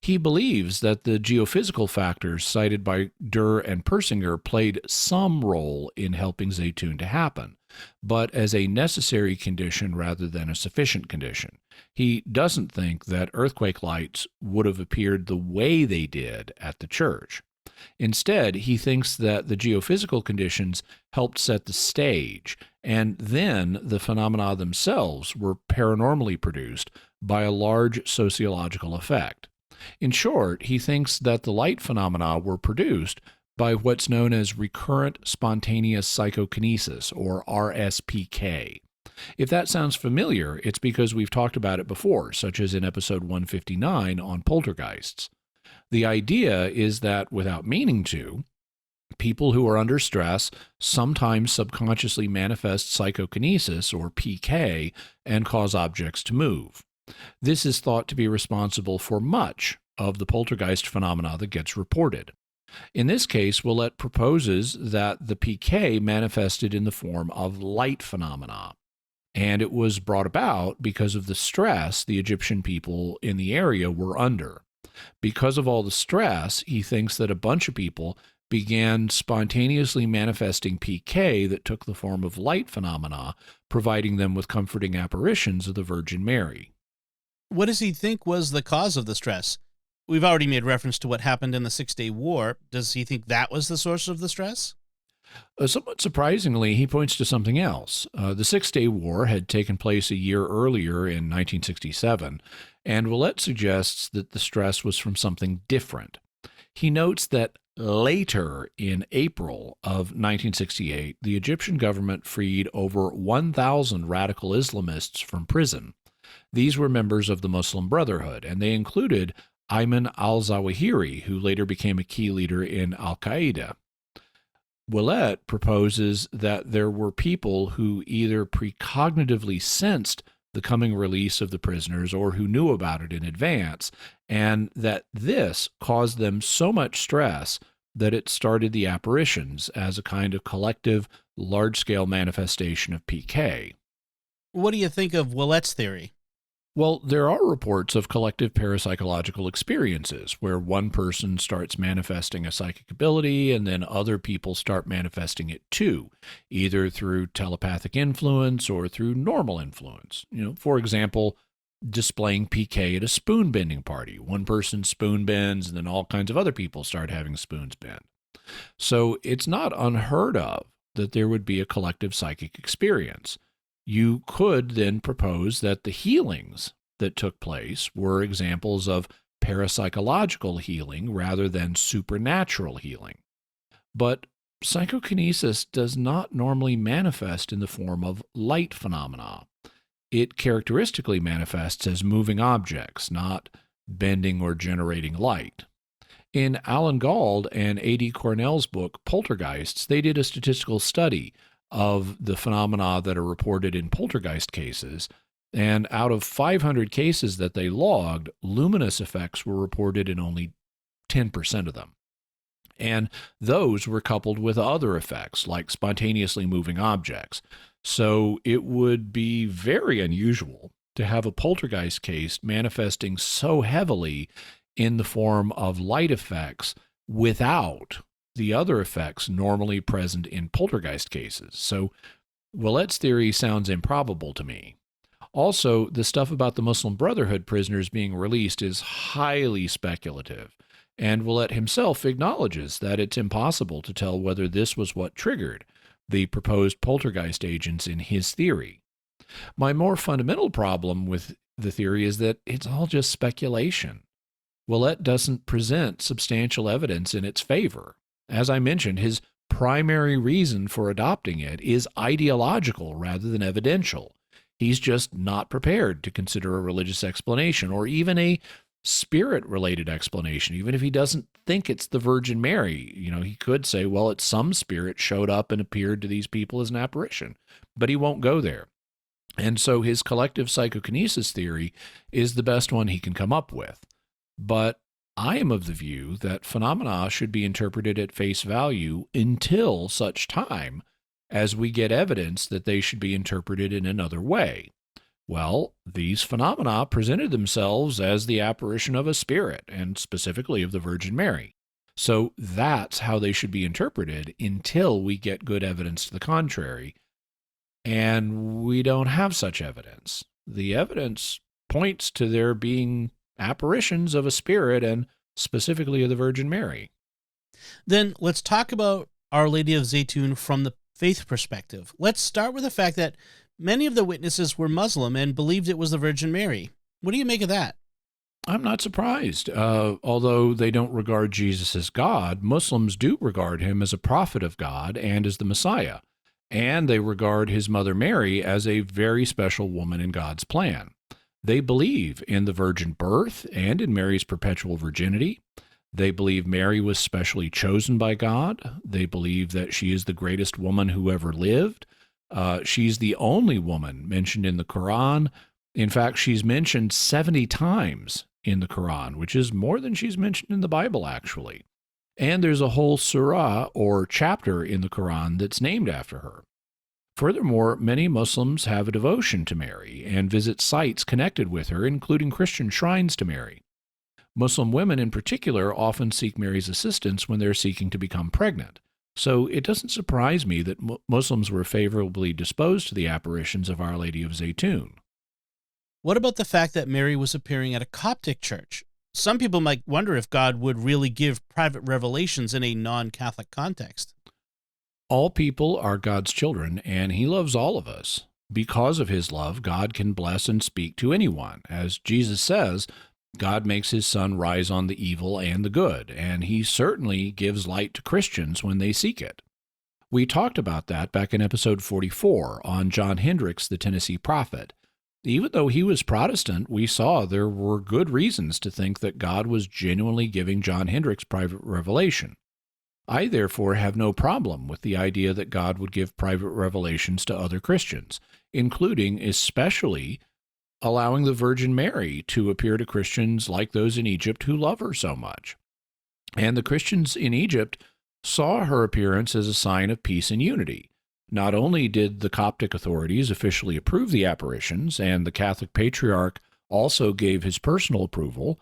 He believes that the geophysical factors cited by Durr and Persinger played some role in helping Zeitoun to happen, but as a necessary condition rather than a sufficient condition. He doesn't think that earthquake lights would have appeared the way they did at the church. Instead, he thinks that the geophysical conditions helped set the stage, and then the phenomena themselves were paranormally produced by a large sociological effect. In short, he thinks that the light phenomena were produced by what's known as recurrent spontaneous psychokinesis, or RSPK. If that sounds familiar, it's because we've talked about it before, such as in episode 159 on poltergeists. The idea is that, without meaning to, people who are under stress sometimes subconsciously manifest psychokinesis, or PK, and cause objects to move. This is thought to be responsible for much of the poltergeist phenomena that gets reported. In this case, Willett proposes that the PK manifested in the form of light phenomena, and it was brought about because of the stress the Egyptian people in the area were under. Because of all the stress, he thinks that a bunch of people began spontaneously manifesting PK that took the form of light phenomena, providing them with comforting apparitions of the Virgin Mary. What does he think was the cause of the stress? We've already made reference to what happened in the 6-Day War. Does he think that was the source of the stress? Somewhat surprisingly, he points to something else. The Six-Day War had taken place a year earlier in 1967, and Willett suggests that the stress was from something different. He notes that later in April of 1968, the Egyptian government freed over 1,000 radical Islamists from prison. These were members of the Muslim Brotherhood, and they included Ayman al-Zawahiri, who later became a key leader in al-Qaeda. Willett proposes that there were people who either precognitively sensed the coming release of the prisoners or who knew about it in advance, and that this caused them so much stress that it started the apparitions as a kind of collective, large-scale manifestation of PK. What do you think of Willett's theory? Well, there are reports of collective parapsychological experiences where one person starts manifesting a psychic ability and then other people start manifesting it too, either through telepathic influence or through normal influence. For example, displaying PK at a spoon bending party. One person spoon bends and then all kinds of other people start having spoons bent. So it's not unheard of that there would be a collective psychic experience. You could then propose that the healings that took place were examples of parapsychological healing rather than supernatural healing. But psychokinesis does not normally manifest in the form of light phenomena. It characteristically manifests as moving objects, not bending or generating light. In Alan Gauld and A.D. Cornell's book, Poltergeists, they did a statistical study of the phenomena that are reported in poltergeist cases, and out of 500 cases that they logged, luminous effects were reported in only 10% of them. And those were coupled with other effects, like spontaneously moving objects. So it would be very unusual to have a poltergeist case manifesting so heavily in the form of light effects without the other effects normally present in poltergeist cases. So Willett's theory sounds improbable to me. Also, the stuff about the Muslim Brotherhood prisoners being released is highly speculative, and Willett himself acknowledges that it's impossible to tell whether this was what triggered the proposed poltergeist agents in his theory. My more fundamental problem with the theory is that it's all just speculation. Willett doesn't present substantial evidence in its favor. As I mentioned, his primary reason for adopting it is ideological rather than evidential. He's just not prepared to consider a religious explanation or even a spirit-related explanation, even if he doesn't think it's the Virgin Mary. He could say, well, it's some spirit showed up and appeared to these people as an apparition, but he won't go there. And so his collective psychokinesis theory is the best one he can come up with. But I am of the view that phenomena should be interpreted at face value until such time as we get evidence that they should be interpreted in another way. Well, these phenomena presented themselves as the apparition of a spirit, and specifically of the Virgin Mary. So that's how they should be interpreted until we get good evidence to the contrary. And we don't have such evidence. The evidence points to there being apparitions of a spirit, and specifically of the Virgin Mary. Then let's talk about Our Lady of Zeitoun from the faith perspective. Let's start with the fact that many of the witnesses were Muslim and believed it was the Virgin Mary. What do you make of that? I'm not surprised. Although they don't regard Jesus as God, Muslims do regard him as a prophet of God and as the Messiah. And they regard his mother Mary as a very special woman in God's plan. They believe in the virgin birth and in Mary's perpetual virginity. They believe Mary was specially chosen by God. They believe that she is the greatest woman who ever lived. She's the only woman mentioned in the Quran. In fact, she's mentioned 70 times in the Quran, which is more than she's mentioned in the Bible, actually. And there's a whole surah or chapter in the Quran that's named after her. Furthermore, many Muslims have a devotion to Mary and visit sites connected with her, including Christian shrines to Mary. Muslim women in particular often seek Mary's assistance when they're seeking to become pregnant. So it doesn't surprise me that Muslims were favorably disposed to the apparitions of Our Lady of Zeitoun. What about the fact that Mary was appearing at a Coptic church? Some people might wonder if God would really give private revelations in a non-Catholic context. All people are God's children, and he loves all of us. Because of his love, God can bless and speak to anyone. As Jesus says, God makes his sun rise on the evil and the good, and he certainly gives light to Christians when they seek it. We talked about that back in episode 44 on John Hendricks, the Tennessee prophet. Even though he was Protestant, we saw there were good reasons to think that God was genuinely giving John Hendricks private revelation. I therefore have no problem with the idea that God would give private revelations to other Christians, including especially allowing the Virgin Mary to appear to Christians like those in Egypt who love her so much. And the Christians in Egypt saw her appearance as a sign of peace and unity. Not only did the Coptic authorities officially approve the apparitions, and the Catholic Patriarch also gave his personal approval,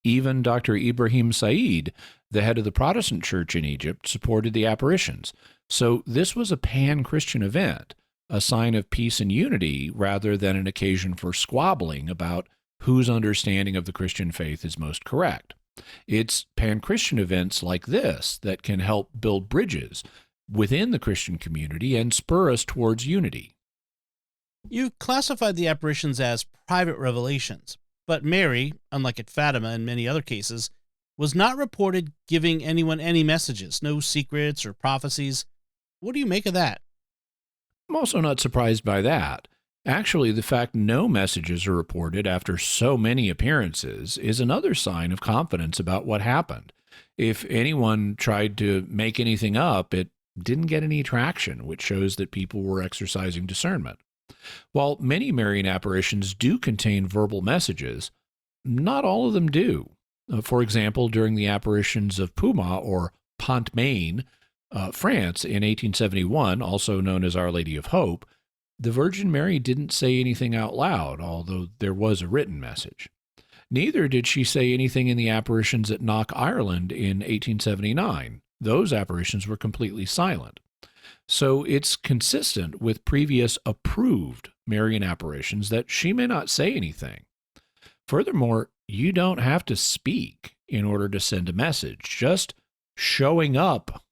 even Dr. Ibrahim Said, the head of the Protestant church in Egypt, supported the apparitions. So this was a pan-Christian event, a sign of peace and unity rather than an occasion for squabbling about whose understanding of the Christian faith is most correct. It's pan-Christian events like this that can help build bridges within the Christian community and spur us towards unity. You classified the apparitions as private revelations, but Mary, unlike at Fatima and many other cases, was not reported giving anyone any messages, no secrets or prophecies. What do you make of that? I'm also not surprised by that. Actually, the fact no messages are reported after so many appearances is another sign of confidence about what happened. If anyone tried to make anything up, it didn't get any traction, which shows that people were exercising discernment. While many Marian apparitions do contain verbal messages, not all of them do. For example, during the apparitions of Puma or Pont-Main, France in 1871, also known as Our Lady of Hope, the Virgin Mary didn't say anything out loud, although there was a written message. Neither did she say anything in the apparitions at Knock, Ireland in 1879. Those apparitions were completely silent. So it's consistent with previous approved Marian apparitions that she may not say anything. Furthermore, you don't have to speak in order to send a message. Just showing up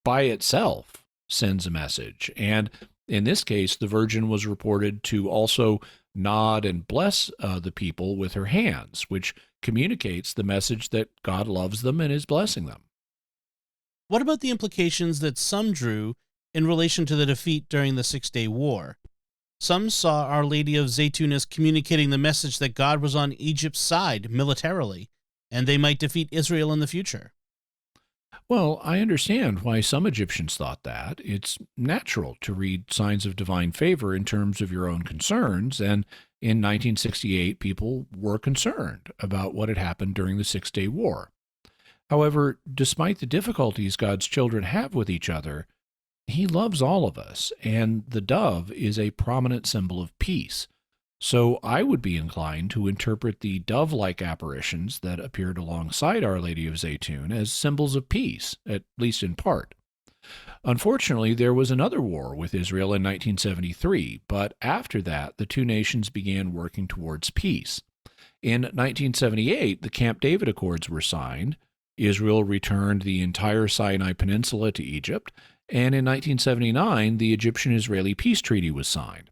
by itself sends a message. And in this case, the Virgin was reported to also nod and bless the people with her hands, which communicates the message that God loves them and is blessing them. What about the implications that some drew in relation to the defeat during the Six-Day War? Some saw Our Lady of Zeitoun as communicating the message that God was on Egypt's side militarily, and they might defeat Israel in the future. Well, I understand why some Egyptians thought that. It's natural to read signs of divine favor in terms of your own concerns, and in 1968, people were concerned about what had happened during the Six-Day War. However, despite the difficulties God's children have with each other, he loves all of us, and the dove is a prominent symbol of peace. So I would be inclined to interpret the dove-like apparitions that appeared alongside Our Lady of Zeitoun as symbols of peace, at least in part. Unfortunately, there was another war with Israel in 1973, but after that, the two nations began working towards peace. In 1978, the Camp David Accords were signed. Israel returned the entire Sinai Peninsula to Egypt, and in 1979, the Egyptian-Israeli Peace Treaty was signed.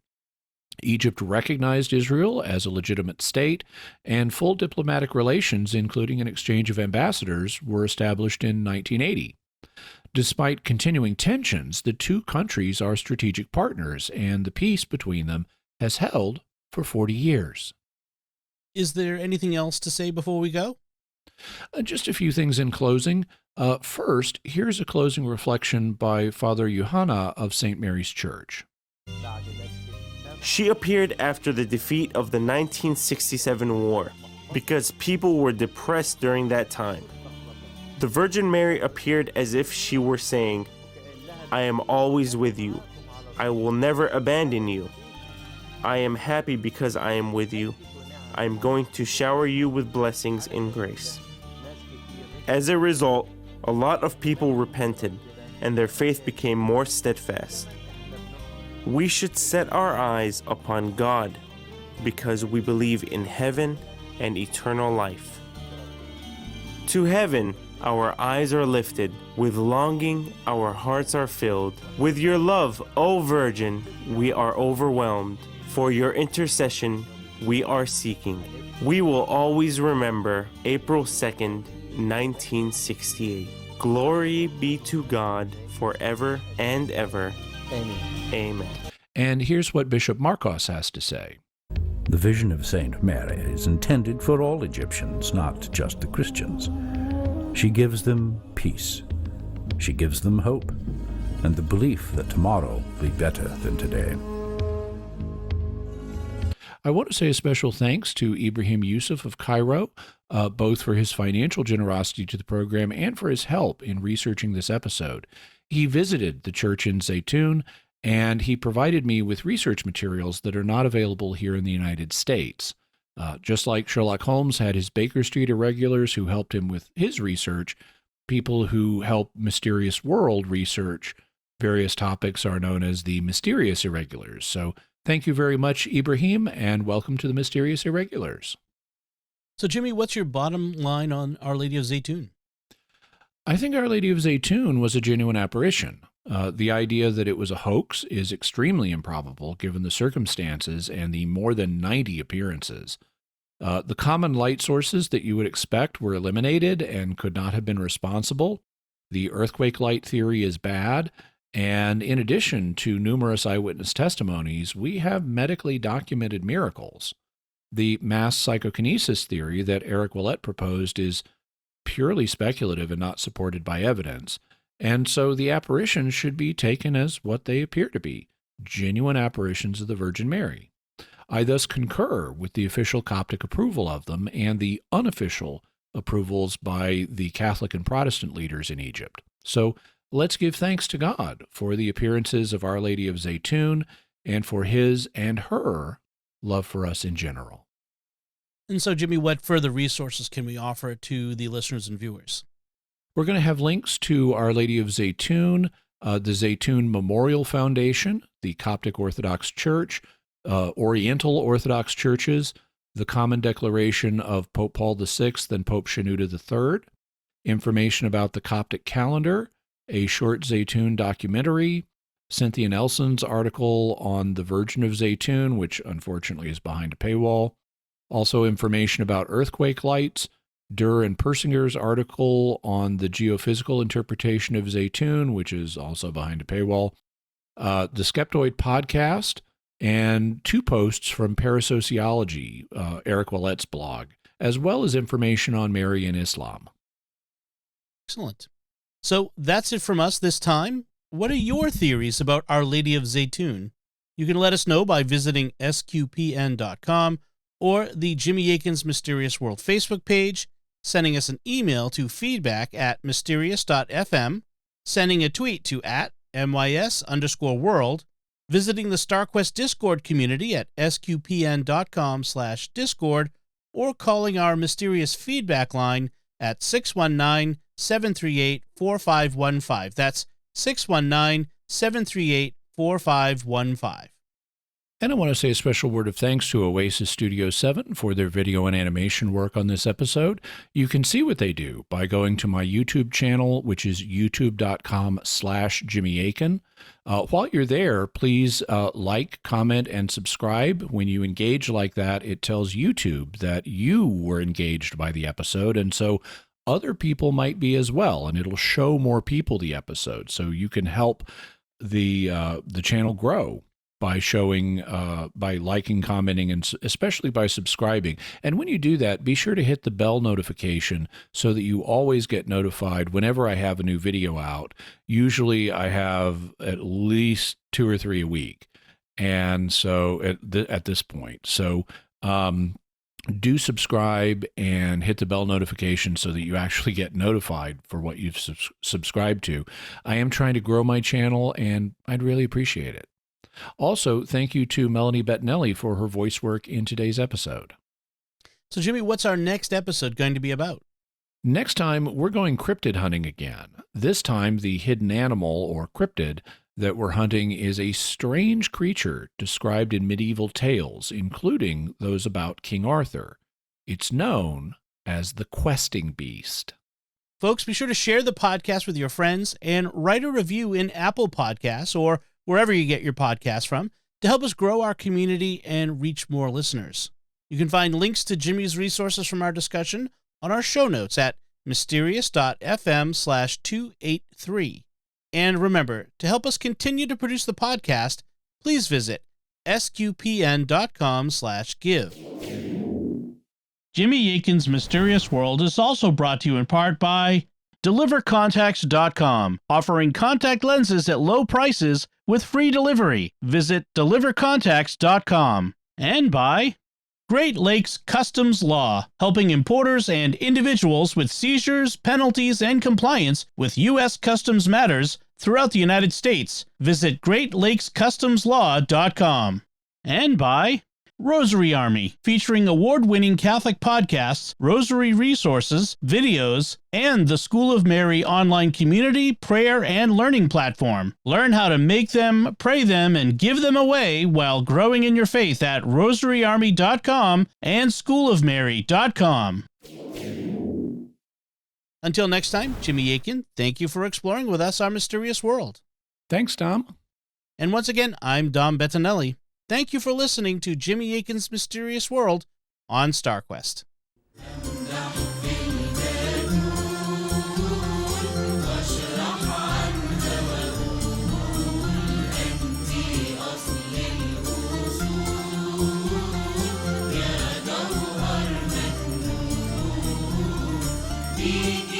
Egypt recognized Israel as a legitimate state, and full diplomatic relations, including an exchange of ambassadors, were established in 1980. Despite continuing tensions, the two countries are strategic partners, and the peace between them has held for 40 years. Is there anything else to say before we go? Just a few things in closing. First, here's a closing reflection by Father Johanna of St. Mary's Church. She appeared after the defeat of the 1967 war because people were depressed during that time. The Virgin Mary appeared as if she were saying, "I am always with you. I will never abandon you. I am happy because I am with you. I am going to shower you with blessings and grace." As a result, a lot of people repented, and their faith became more steadfast. We should set our eyes upon God because we believe in heaven and eternal life. To heaven, our eyes are lifted. With longing, our hearts are filled. With your love, O Virgin, we are overwhelmed. For your intercession, we are seeking. We will always remember April 2nd, 1968. Glory be to God forever and ever. Amen. Amen. And here's what Bishop Marcos has to say. The vision of Saint Mary is intended for all Egyptians, not just the Christians. She gives them peace. She gives them hope and the belief that tomorrow will be better than today. I want to say a special thanks to Ibrahim Yusuf of Cairo, both for his financial generosity to the program and for his help in researching this episode. He visited the church in Zeitoun, and he provided me with research materials that are not available here in the United States. Just like Sherlock Holmes had his Baker Street irregulars who helped him with his research, people who help Mysterious World research various topics are known as the Mysterious Irregulars. So thank you very much, Ibrahim, and welcome to the Mysterious Irregulars. So, Jimmy, what's your bottom line on Our Lady of Zeitoun? I think Our Lady of Zeitoun was a genuine apparition. The idea that it was a hoax is extremely improbable given the circumstances and the more than 90 appearances. The common light sources that you would expect were eliminated and could not have been responsible. The earthquake light theory is bad. And in addition to numerous eyewitness testimonies, we have medically documented miracles. The mass psychokinesis theory that Eric Willett proposed is purely speculative and not supported by evidence. And so the apparitions should be taken as what they appear to be, genuine apparitions of the Virgin Mary. I thus concur with the official Coptic approval of them and the unofficial approvals by the Catholic and Protestant leaders in Egypt. So let's give thanks to God for the appearances of Our Lady of Zeitoun and for his and her love for us in general. And so, Jimmy, what further resources can we offer to the listeners and viewers? We're going to have links to Our Lady of Zeitoun, the Zeitoun Memorial Foundation, the Coptic Orthodox Church, Oriental Orthodox churches, the Common Declaration of Pope Paul VI and Pope Shenouda III, information about the Coptic calendar, a short Zeitoun documentary, Cynthia Nelson's article on the Virgin of Zeitoun, which unfortunately is behind a paywall, also information about earthquake lights, Durr and Persinger's article on the geophysical interpretation of Zeitoun, which is also behind a paywall, the Skeptoid podcast, and 2 posts from Parasociology, Eric Willett's blog, as well as information on Mary and Islam. Excellent. So that's it from us this time. What are your theories about Our Lady of Zeitoun? You can let us know by visiting sqpn.com or the Jimmy Akin's Mysterious World Facebook page, sending us an email to feedback@mysterious.fm, sending a tweet to @mys_world, visiting the StarQuest Discord community at sqpn.com/discord, or calling our Mysterious Feedback line at 619-738-4515. That's 619-738-4515. And I want to say a special word of thanks to Oasis Studio 7 for their video and animation work on this episode. You can see what they do by going to my YouTube channel, which is youtube.com/Jimmy Akin. While you're there, please like, comment, and subscribe. When you engage like that, it tells YouTube that you were engaged by the episode, and so other people might be as well, and it'll show more people the episode. So you can help the channel grow by showing, by liking, commenting, and especially by subscribing. And when you do that, be sure to hit the bell notification so that you always get notified whenever I have a new video out. Usually I have at least 2 or 3 a week. And so at this point, so do subscribe and hit the bell notification so that you actually get notified for what you've subscribed to. I am trying to grow my channel, and I'd really appreciate it. Also, thank you to Melanie Bettinelli for her voice work in today's episode. So, Jimmy, what's our next episode going to be about? Next time, we're going cryptid hunting again. This time, the hidden animal, or cryptid, that we're hunting is a strange creature described in medieval tales, including those about King Arthur. It's known as the questing beast. Folks, be sure to share the podcast with your friends and write a review in Apple Podcasts or wherever you get your podcasts from to help us grow our community and reach more listeners. You can find links to Jimmy's resources from our discussion on our show notes at mysterious.fm/283. And remember, to help us continue to produce the podcast, please visit sqpn.com/give. Jimmy Akin's Mysterious World is also brought to you in part by DeliverContacts.com, offering contact lenses at low prices with free delivery. Visit DeliverContacts.com. And by Great Lakes Customs Law, helping importers and individuals with seizures, penalties, and compliance with U.S. customs matters throughout the United States. Visit GreatLakesCustomsLaw.com. And by Rosary Army, featuring award-winning Catholic podcasts, rosary resources, videos, and the School of Mary online community, prayer, and learning platform. Learn how to make them, pray them, and give them away while growing in your faith at rosaryarmy.com and schoolofmary.com. Until next time, Jimmy Akin, thank you for exploring with us our mysterious world. Thanks, Dom. And once again, I'm Dom Bettinelli. Thank you for listening to Jimmy Akin's Mysterious World on StarQuest. Be